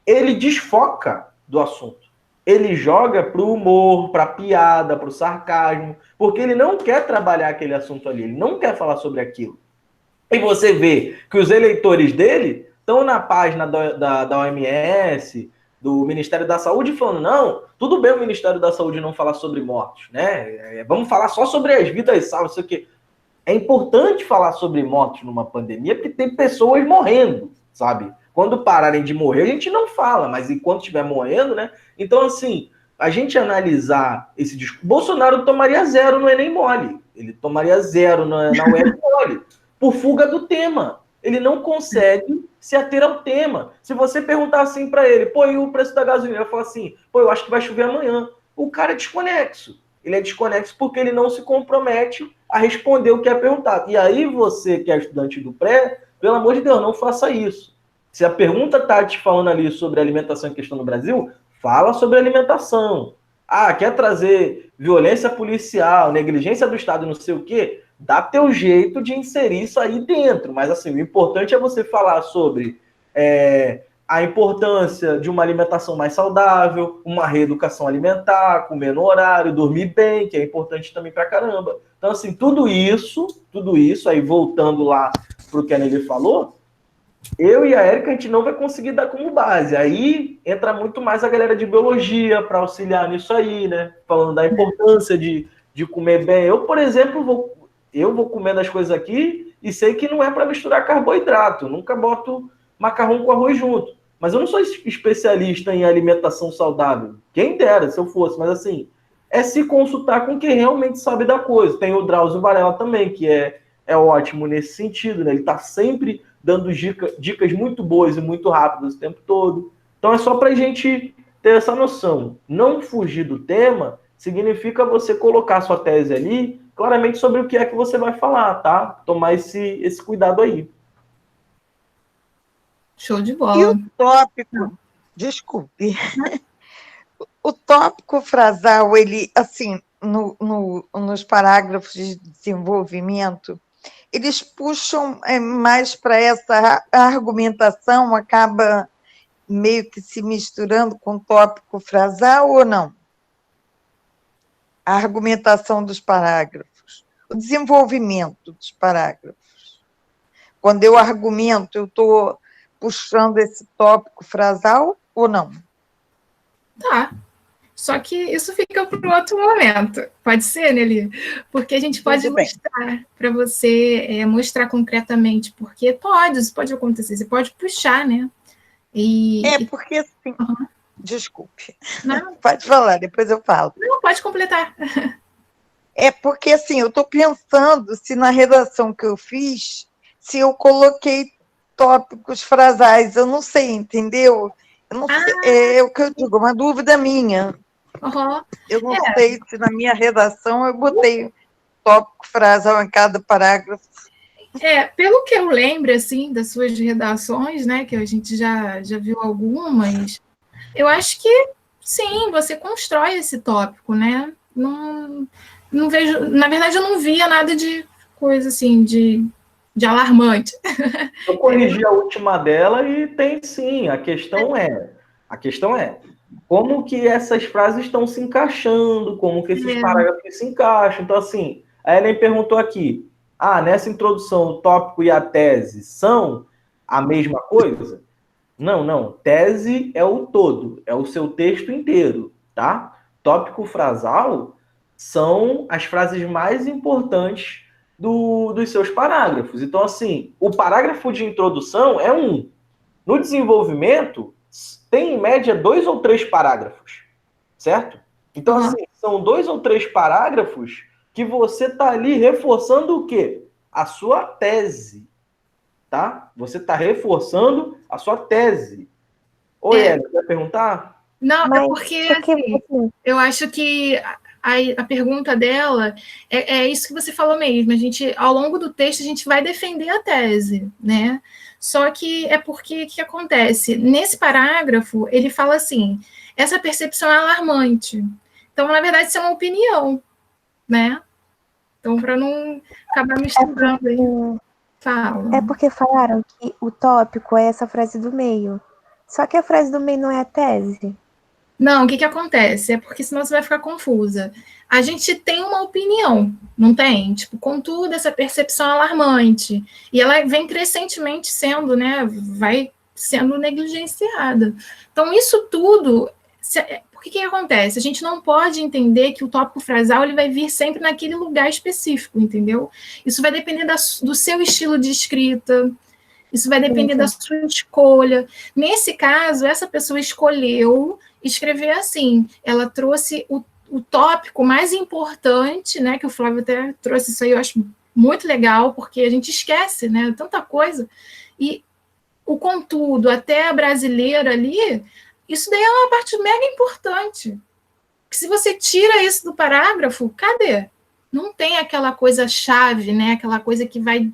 Ele desfoca do assunto. Ele joga para o humor, para a piada, para o sarcasmo, porque ele não quer trabalhar aquele assunto ali, ele não quer falar sobre aquilo. E você vê que os eleitores dele estão na página da OMS, do Ministério da Saúde falando, não, tudo bem o Ministério da Saúde não falar sobre mortos, né? Vamos falar só sobre as vidas salvas, isso aqui. É importante falar sobre mortos numa pandemia, porque tem pessoas morrendo, sabe? Quando pararem de morrer, a gente não fala, mas enquanto estiver morrendo, né? Então, assim, a gente analisar esse discurso, Bolsonaro tomaria 0 no Enem mole, ele tomaria 0 na UERJ mole, por fuga do tema. Ele não consegue se ater ao tema. Se você perguntar assim para ele, pô, e o preço da gasolina? Ele fala assim, pô, eu acho que vai chover amanhã. O cara é desconexo. Ele é desconexo porque ele não se compromete a responder o que é perguntado. E aí você, que é estudante do pré, pelo amor de Deus, não faça isso. Se a pergunta está te falando ali sobre alimentação em questão no Brasil, fala sobre alimentação. Ah, quer trazer violência policial, negligência do Estado, não sei o quê? Dá teu jeito de inserir isso aí dentro. Mas, assim, o importante é você falar sobre a importância de uma alimentação mais saudável, uma reeducação alimentar, comer no horário, dormir bem, que é importante também pra caramba. Então, assim, tudo isso, aí voltando lá pro que a Nelly falou, eu e a Érica, a gente não vai conseguir dar como base. Aí entra muito mais a galera de biologia para auxiliar nisso aí, né? Falando da importância de comer bem. Eu, por exemplo, vou comendo as coisas aqui e sei que não é para misturar carboidrato. Eu nunca boto macarrão com arroz junto. Mas eu não sou especialista em alimentação saudável. Quem dera, se eu fosse. Mas, assim, é se consultar com quem realmente sabe da coisa. Tem o Drauzio Varela também, que é ótimo nesse sentido, né? Ele está sempre dando dicas muito boas e muito rápidas o tempo todo. Então, é só para a gente ter essa noção. Não fugir do tema significa você colocar sua tese ali claramente sobre o que é que você vai falar, tá? Tomar esse cuidado aí. Show de bola. E o tópico, desculpe, o tópico frasal, ele, assim, nos parágrafos de desenvolvimento, eles puxam mais para essa argumentação, acaba meio que se misturando com o tópico frasal ou não? A argumentação dos parágrafos, o desenvolvimento dos parágrafos. Quando eu argumento, eu estou puxando esse tópico frasal ou não? Tá. Só que isso fica para um outro momento. Pode ser, Nelly? Porque a gente pode mostrar para você, mostrar concretamente, porque isso pode acontecer, você pode puxar, né? Porque assim... Uhum. Desculpe. Não. Pode falar, depois eu falo. Não, pode completar. É porque, assim, eu estou pensando se na redação que eu fiz, se eu coloquei tópicos frasais, eu não sei, entendeu? Eu não sei, é o que eu digo, uma dúvida minha. Uhum. Eu não sei se na minha redação eu botei tópico frasal em cada parágrafo. Pelo que eu lembro, assim, das suas redações, né, que a gente já viu algumas, eu acho que, sim, você constrói esse tópico, né? Não vejo... Na verdade, eu não via nada de coisa, assim, de alarmante. Eu corrigi a última dela e tem sim. A questão é como que essas frases estão se encaixando, como que esses parágrafos se encaixam. Então, assim, a Ellen perguntou aqui, nessa introdução, o tópico e a tese são a mesma coisa? Não. Tese é o todo, é o seu texto inteiro, tá? Tópico frasal são as frases mais importantes dos seus parágrafos. Então, assim, o parágrafo de introdução é um. No desenvolvimento, tem em média 2 ou 3 parágrafos, certo? Então, assim, são 2 ou 3 parágrafos que você está ali reforçando o quê? A sua tese, tá? Você está reforçando a sua tese. Oi, Ellen, quer perguntar? Não, é porque assim, eu acho que a pergunta dela é isso que você falou mesmo. A gente, ao longo do texto, a gente vai defender a tese, né? Só que é porque o que acontece? Nesse parágrafo, ele fala assim: essa percepção é alarmante. Então, na verdade, isso é uma opinião, né? Então, para não acabar misturando aí. Fala. É porque falaram que o tópico é essa frase do meio. Só que a frase do meio não é a tese. Não, o que acontece? É porque senão você vai ficar confusa. A gente tem uma opinião, não tem? Tipo, contudo, essa percepção alarmante. E ela vem crescentemente sendo, né? Vai sendo negligenciada. Então, isso tudo... Por que acontece? A gente não pode entender que o tópico frasal ele vai vir sempre naquele lugar específico, entendeu? Isso vai depender do seu estilo de escrita, isso vai depender da sua escolha. Nesse caso, essa pessoa escolheu escrever assim. Ela trouxe o tópico mais importante, né? Que o Flávio até trouxe isso aí, eu acho muito legal, porque a gente esquece, né? Tanta coisa. E o contudo, até a brasileira ali, isso daí é uma parte mega importante. Porque se você tira isso do parágrafo, cadê? Não tem aquela coisa chave, né? Aquela coisa que vai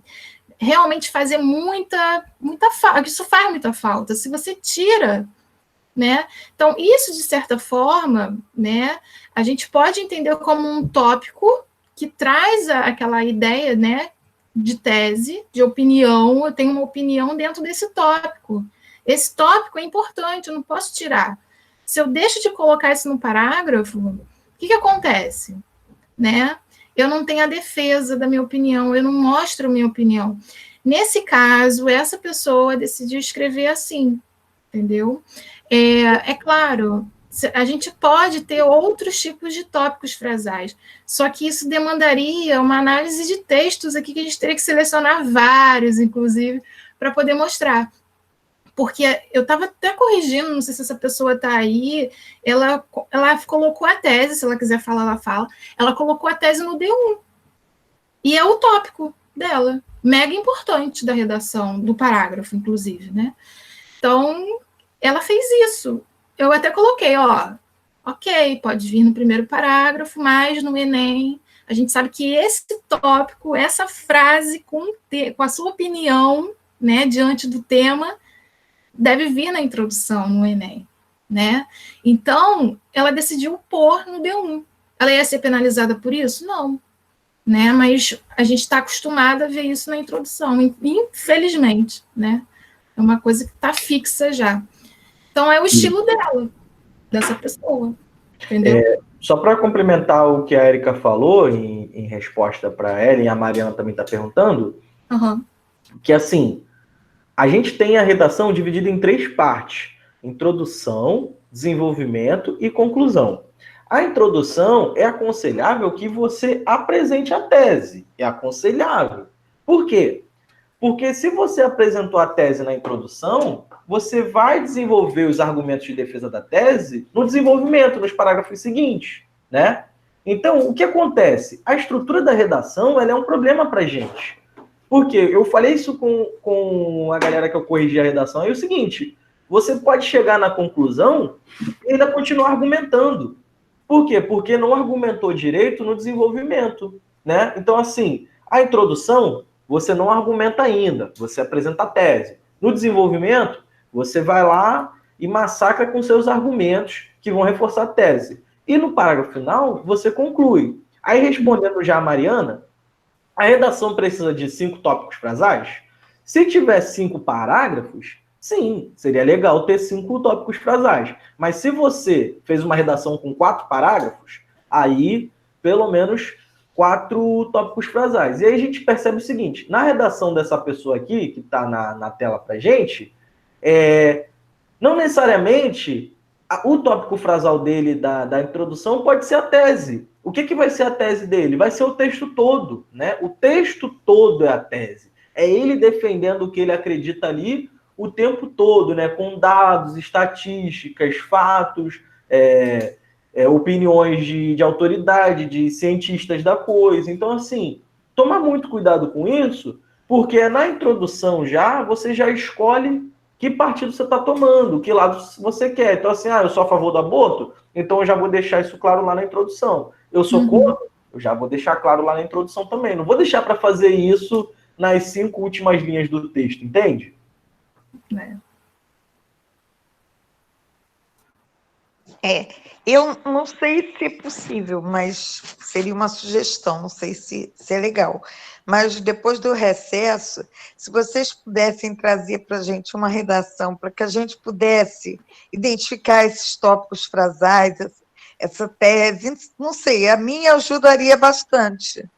realmente fazer muita falta. Isso faz muita falta. Se você tira, né? Então, isso, de certa forma, né? A gente pode entender como um tópico que traz aquela ideia, né? De tese, de opinião. Eu tenho uma opinião dentro desse tópico. Esse tópico é importante, eu não posso tirar. Se eu deixo de colocar isso no parágrafo, o que acontece? Né? Eu não tenho a defesa da minha opinião, eu não mostro a minha opinião. Nesse caso, essa pessoa decidiu escrever assim, entendeu? É claro, a gente pode ter outros tipos de tópicos frasais, só que isso demandaria uma análise de textos aqui, que a gente teria que selecionar vários, inclusive, para poder mostrar. Porque eu estava até corrigindo, não sei se essa pessoa está aí, ela colocou a tese, se ela quiser falar, ela fala, ela colocou a tese no D1. E é o tópico dela, mega importante da redação, do parágrafo, inclusive, né? Então, ela fez isso. Eu até coloquei, ok, pode vir no primeiro parágrafo, mas no Enem, a gente sabe que esse tópico, essa frase com a sua opinião, né, diante do tema, deve vir na introdução no Enem, né? Então, ela decidiu pôr no D1. Ela ia ser penalizada por isso? Não, né? Mas a gente está acostumada a ver isso na introdução, infelizmente, né? É uma coisa que está fixa já. Então, é o estilo dela, dessa pessoa, entendeu? Só para complementar o que a Érica falou, em resposta para ela, e a Mariana também está perguntando, que assim, a gente tem a redação dividida em 3 partes: introdução, desenvolvimento e conclusão. A introdução é aconselhável que você apresente a tese. É aconselhável. Por quê? Porque se você apresentou a tese na introdução, você vai desenvolver os argumentos de defesa da tese no desenvolvimento, nos parágrafos seguintes, né? Então, o que acontece? A estrutura da redação ela é um problema para a gente. Porque eu falei isso com a galera que eu corrigi a redação, é o seguinte: você pode chegar na conclusão e ainda continuar argumentando. Por quê? Porque não argumentou direito no desenvolvimento, né? Então, assim, a introdução, você não argumenta ainda, você apresenta a tese. No desenvolvimento, você vai lá e massacra com seus argumentos que vão reforçar a tese. E no parágrafo final, você conclui. Aí, respondendo já a Mariana, a redação precisa de 5 tópicos frasais? Se tiver 5 parágrafos, sim, seria legal ter 5 tópicos frasais. Mas se você fez uma redação com 4 parágrafos, aí, pelo menos 4 tópicos frasais. E aí a gente percebe o seguinte: na redação dessa pessoa aqui, que está na tela pra gente, não necessariamente o tópico frasal dele da introdução pode ser a tese. O que vai ser a tese dele? Vai ser o texto todo, né? O texto todo é a tese. É ele defendendo o que ele acredita ali o tempo todo, né? Com dados, estatísticas, fatos, opiniões de autoridade, de cientistas da coisa. Então, assim, toma muito cuidado com isso, porque na introdução você já escolhe que partido você está tomando, que lado você quer. Então, assim, eu sou a favor do aborto, então eu já vou deixar isso claro lá na introdução. Eu sou contra, eu já vou deixar claro lá na introdução também. Não vou deixar para fazer isso nas 5 últimas linhas do texto, entende? Eu não sei se é possível, mas seria uma sugestão, não sei se é legal. Mas depois do recesso, se vocês pudessem trazer para a gente uma redação, para que a gente pudesse identificar esses tópicos frasais, essa tese, não sei, a minha ajudaria bastante.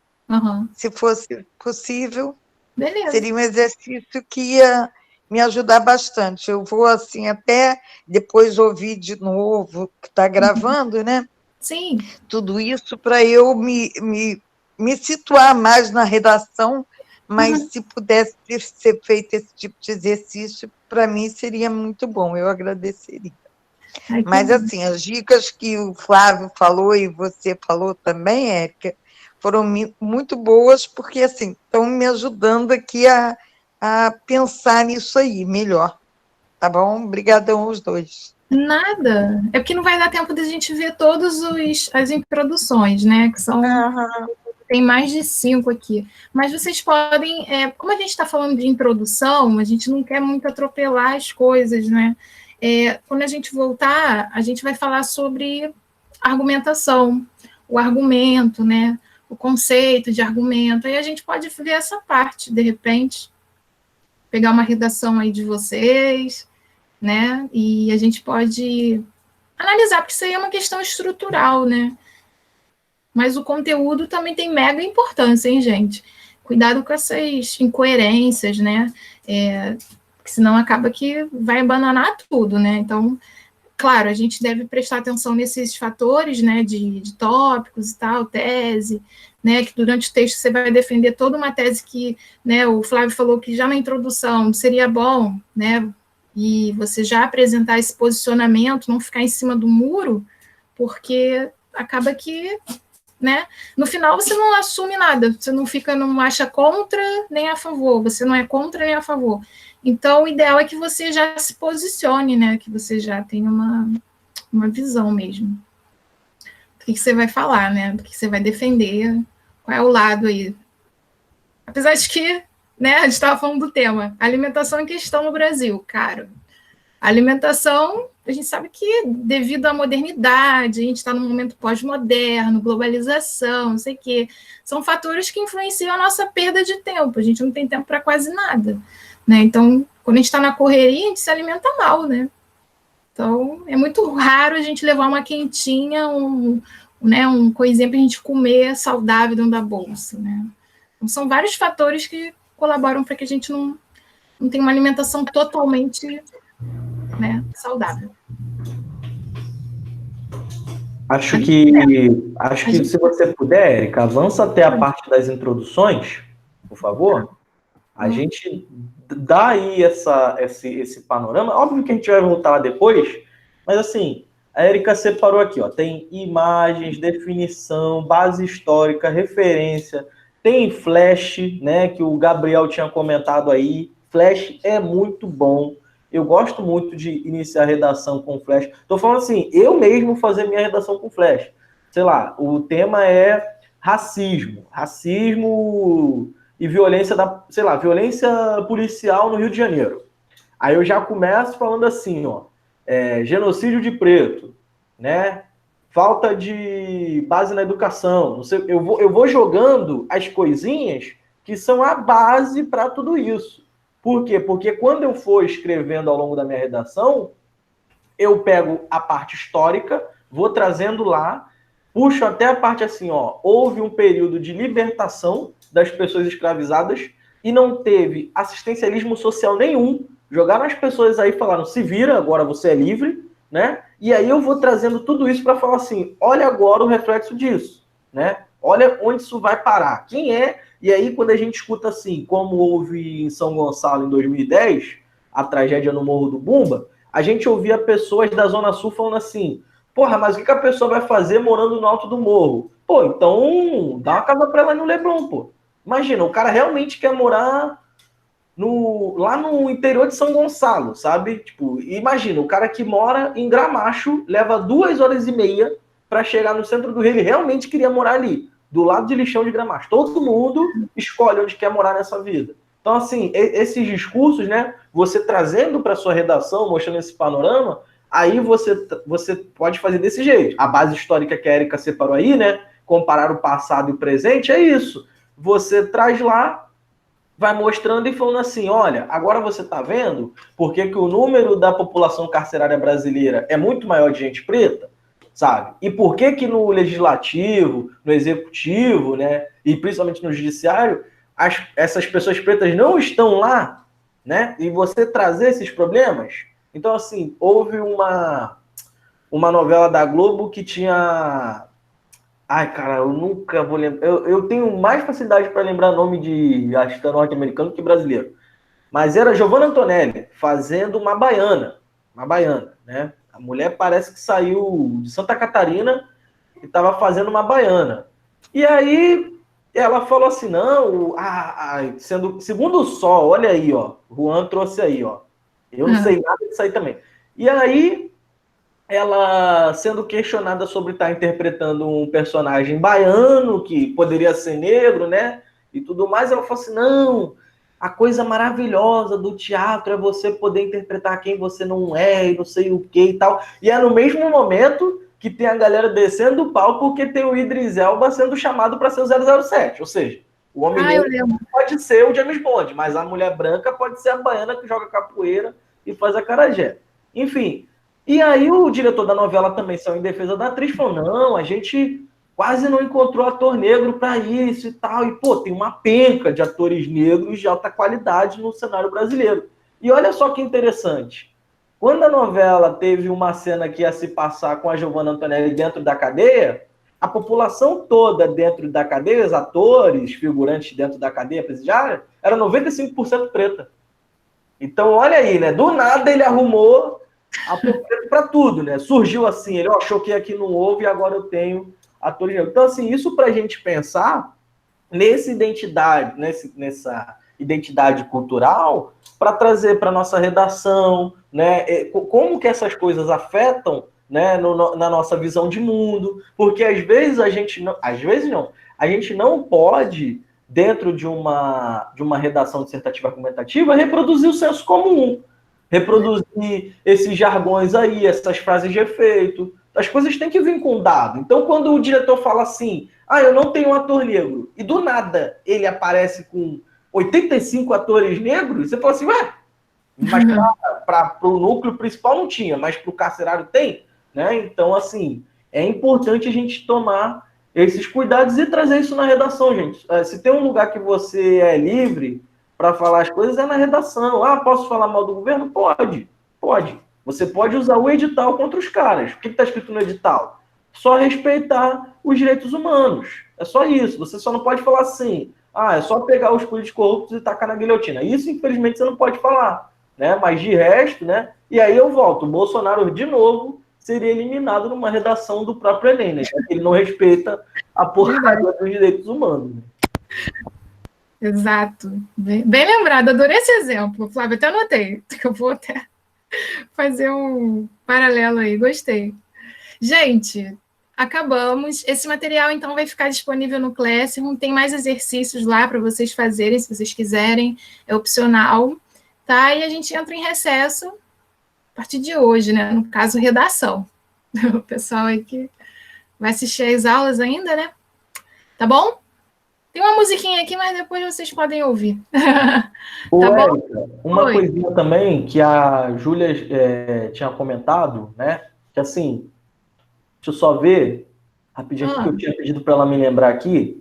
Se fosse possível, Beleza. seria um exercício que me ajudar bastante. Eu vou, assim, até depois ouvir de novo, que está gravando, né? Sim. Tudo isso para eu me situar mais na redação, mas se pudesse ser feito esse tipo de exercício, para mim seria muito bom, eu agradeceria. Ai, Mas, assim, as dicas que o Flávio falou e você falou também, Érica, foram muito boas, porque, assim, estão me ajudando aqui a pensar nisso aí melhor. Tá bom? Obrigadão aos dois. Nada. É porque não vai dar tempo de a gente ver todas as introduções, né? Que são. Tem mais de 5 aqui. Mas vocês podem. Como a gente está falando de introdução, a gente não quer muito atropelar as coisas, né? Quando a gente voltar, a gente vai falar sobre argumentação, o argumento, né? O conceito de argumento. Aí a gente pode ver essa parte, de repente, pegar uma redação aí de vocês, né? E a gente pode analisar, porque isso aí é uma questão estrutural, né? Mas o conteúdo também tem mega importância, hein, gente? Cuidado com essas incoerências, né? Porque senão acaba que vai abandonar tudo, né? Então, claro, a gente deve prestar atenção nesses fatores, né? De tópicos e tal, tese, né? Que durante o texto você vai defender toda uma tese que, né? O Flávio falou que já na introdução seria bom, né? E você já apresentar esse posicionamento, não ficar em cima do muro, porque acaba que, né, no final você não assume nada, você não acha contra nem a favor, você não é contra nem a favor. Então, o ideal é que você já se posicione, né, que você já tenha uma visão mesmo. Do que você vai falar, né, do que você vai defender, qual é o lado aí. Apesar de que, né, a gente estava falando do tema, alimentação em questão no Brasil, cara. A alimentação, a gente sabe que devido à modernidade, a gente está num momento pós-moderno, globalização, não sei o quê, são fatores que influenciam a nossa perda de tempo, a gente não tem tempo para quase nada, né? Então, quando a gente está na correria, a gente se alimenta mal, né? Então, é muito raro a gente levar uma quentinha, um coisinha para a gente comer saudável dentro da bolsa, né? Então, são vários fatores que colaboram para que a gente não tenha uma alimentação totalmente, né, saudável. Acho que se você puder, Érica, avança até a parte das introduções, por favor. A gente dá aí esse panorama. Óbvio que a gente vai voltar lá depois, mas assim, a Érica separou aqui, ó, tem imagens, definição, base histórica, referência, tem flash, né, que o Gabriel tinha comentado aí. Flash é muito bom. Eu gosto muito de iniciar a redação com flash. Estou falando assim, eu mesmo fazer minha redação com flash. Sei lá, o tema é racismo. Racismo e violência violência policial no Rio de Janeiro. Aí eu já começo falando assim, ó, genocídio de preto, né? Falta de base na educação. Não sei, eu vou jogando as coisinhas que são a base para tudo isso. Por quê? Porque quando eu for escrevendo ao longo da minha redação, eu pego a parte histórica, vou trazendo lá, puxo até a parte assim, ó, houve um período de libertação das pessoas escravizadas e não teve assistencialismo social nenhum. Jogaram as pessoas aí e falaram, se vira, agora você é livre, né? E aí eu vou trazendo tudo isso para falar assim, olha agora o reflexo disso, né? Olha onde isso vai parar. Quem é? E aí, quando a gente escuta assim, como houve em São Gonçalo em 2010, a tragédia no Morro do Bumba, a gente ouvia pessoas da Zona Sul falando assim, porra, mas o que a pessoa vai fazer morando no alto do morro? Pô, então dá uma casa pra ela no Leblon, pô. Imagina, o cara realmente quer morar lá no interior de São Gonçalo, sabe? Tipo, imagina, o cara que mora em Gramacho leva 2h30 para chegar no centro do Rio, ele realmente queria morar ali, do lado de Lixão de Gramacho. Todo mundo escolhe onde quer morar nessa vida. Então, assim, esses discursos, né, você trazendo para sua redação, mostrando esse panorama, aí você pode fazer desse jeito. A base histórica que a Érica separou aí, né, comparar o passado e o presente, é isso. Você traz lá, vai mostrando e falando assim, olha, agora você está vendo por que o número da população carcerária brasileira é muito maior de gente preta, sabe? E por que no legislativo, no executivo, né, e principalmente no judiciário, essas pessoas pretas não estão lá, né? E você trazer esses problemas. Então, assim, houve uma novela da Globo que tinha... Ai, cara, eu nunca vou lembrar. Eu tenho mais facilidade para lembrar nome de artista norte-americano que brasileiro. Mas era Giovanna Antonelli fazendo uma baiana, né? A mulher parece que saiu de Santa Catarina e estava fazendo uma baiana. E aí ela falou assim, não, segundo o Sol, olha aí, ó, Juan trouxe aí, ó. Eu não sei nada disso aí também. E aí ela sendo questionada sobre estar interpretando um personagem baiano que poderia ser negro, né? E tudo mais, ela falou assim, não, a coisa maravilhosa do teatro é você poder interpretar quem você não é e não sei o que e tal. E é no mesmo momento que tem a galera descendo do palco porque tem o Idris Elba sendo chamado para ser o 007. Ou seja, o homem negro pode ser o James Bond, mas a mulher branca pode ser a baiana que joga capoeira e faz acarajé. Enfim, e aí o diretor da novela também saiu em defesa da atriz, falou, não, a gente quase não encontrou ator negro para isso e tal. E, pô, tem uma penca de atores negros de alta qualidade no cenário brasileiro. E olha só que interessante. Quando a novela teve uma cena que ia se passar com a Giovanna Antonelli dentro da cadeia, a população toda dentro da cadeia, os atores, figurantes dentro da cadeia presidiária, era 95% preta. Então, olha aí, né? Do nada ele arrumou para tudo, né? Surgiu assim, ele achou que aqui não houve e agora eu tenho atores negros. Então, assim, isso para a gente pensar nessa identidade cultural para trazer para nossa redação, né? Como que essas coisas afetam, né, na nossa visão de mundo, porque às vezes a gente não pode, dentro de uma redação dissertativa argumentativa, reproduzir o senso comum, reproduzir esses jargões aí, essas frases de efeito. As coisas têm que vir com dado. Então, quando o diretor fala assim, eu não tenho um ator negro, e do nada ele aparece com 85 atores negros, você fala assim, mas para o núcleo principal não tinha, mas para o carcerário tem, né? Então, assim, é importante a gente tomar esses cuidados e trazer isso na redação, gente. Se tem um lugar que você é livre para falar as coisas, é na redação. Posso falar mal do governo? Pode. Você pode usar o edital contra os caras. O que está escrito no edital? Só respeitar os direitos humanos. É só isso. Você só não pode falar assim, é só pegar os políticos corruptos e tacar na guilhotina. Isso, infelizmente, você não pode falar, né? Mas de resto, né? E aí eu volto. O Bolsonaro, de novo, seria eliminado numa redação do próprio Enem, né? Ele não respeita a porcaria dos direitos humanos. Né? Exato. Bem lembrado. Adorei esse exemplo, Flávio. Até anotei, que eu vou até fazer um paralelo aí. Gostei. Gente, acabamos. Esse material, então, vai ficar disponível no Classroom. Tem mais exercícios lá para vocês fazerem, se vocês quiserem. É opcional, tá? E a gente entra em recesso a partir de hoje, né? No caso, redação. O pessoal aí que vai assistir às aulas ainda, né? Tá bom? Tem uma musiquinha aqui, mas depois vocês podem ouvir. Tá bom? Érica, uma coisinha também que a Júlia tinha comentado, né? Que assim, deixa eu só ver rapidinho que eu tinha pedido para ela me lembrar aqui.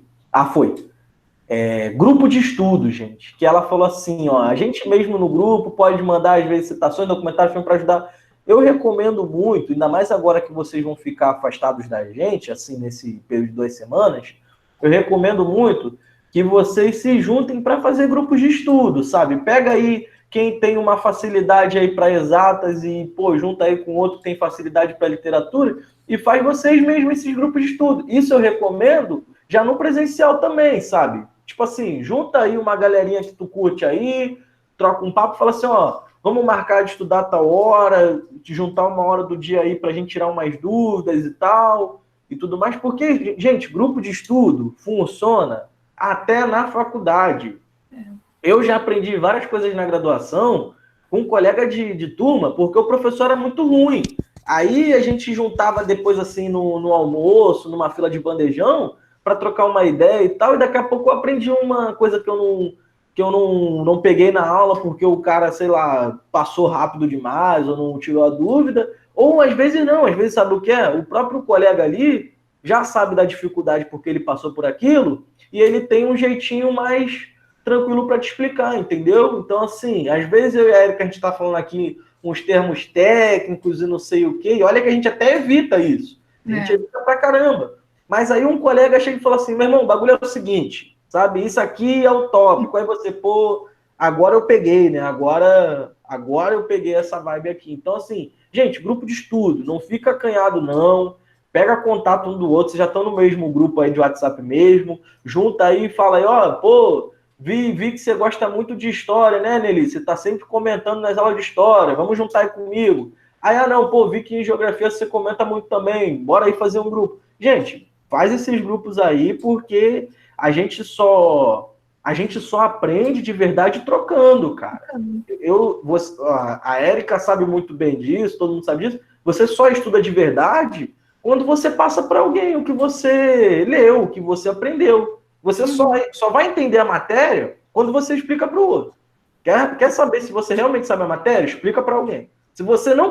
Foi. Grupo de estudo, gente. Que ela falou assim, a gente mesmo no grupo pode mandar, às vezes, citações, documentários para ajudar. Eu recomendo muito, ainda mais agora que vocês vão ficar afastados da gente, assim, nesse período de 2 semanas, eu recomendo muito que vocês se juntem para fazer grupos de estudo, sabe? Pega aí quem tem uma facilidade aí para exatas e, junta aí com outro que tem facilidade para literatura e faz vocês mesmos esses grupos de estudo. Isso eu recomendo já no presencial também, sabe? Tipo assim, junta aí uma galerinha que tu curte aí, troca um papo e fala assim, vamos marcar de estudar tal hora, de juntar uma hora do dia aí para a gente tirar umas dúvidas e tal, e tudo mais, porque, gente, grupo de estudo funciona até na faculdade. Eu já aprendi várias coisas na graduação com um colega de turma, porque o professor era muito ruim. Aí a gente juntava depois, assim, no almoço, numa fila de bandejão, para trocar uma ideia e tal, e daqui a pouco eu aprendi uma coisa que eu não peguei na aula porque o cara, sei lá, passou rápido demais ou não tirou a dúvida, ou às vezes não, às vezes sabe o que é? O próprio colega ali já sabe da dificuldade porque ele passou por aquilo e ele tem um jeitinho mais tranquilo para te explicar, entendeu? Então, assim, às vezes eu e a Erika, a gente está falando aqui uns termos técnicos e não sei o quê, e olha que a gente até evita isso. A gente evita pra caramba. Mas aí um colega chega e fala assim, meu irmão, o bagulho é o seguinte, sabe? Isso aqui é o tópico. Aí você, pô, agora eu peguei, né? Agora eu peguei essa vibe aqui. Então, assim, gente, grupo de estudo, não fica acanhado, não. Pega contato um do outro, vocês já estão no mesmo grupo aí de WhatsApp mesmo. Junta aí e fala aí, ó, pô, vi que você gosta muito de história, né, Nelly? Você tá sempre comentando nas aulas de história, vamos juntar aí comigo. Aí, não, pô, vi que em geografia você comenta muito também, bora aí fazer um grupo. Gente, faz esses grupos aí, porque a gente só aprende de verdade trocando, cara. A Erika sabe muito bem disso, todo mundo sabe disso. Você só estuda de verdade quando você passa para alguém o que você leu, o que você aprendeu. Você só vai entender a matéria quando você explica para o outro. Quer saber se você realmente sabe a matéria? Explica para alguém. Se você não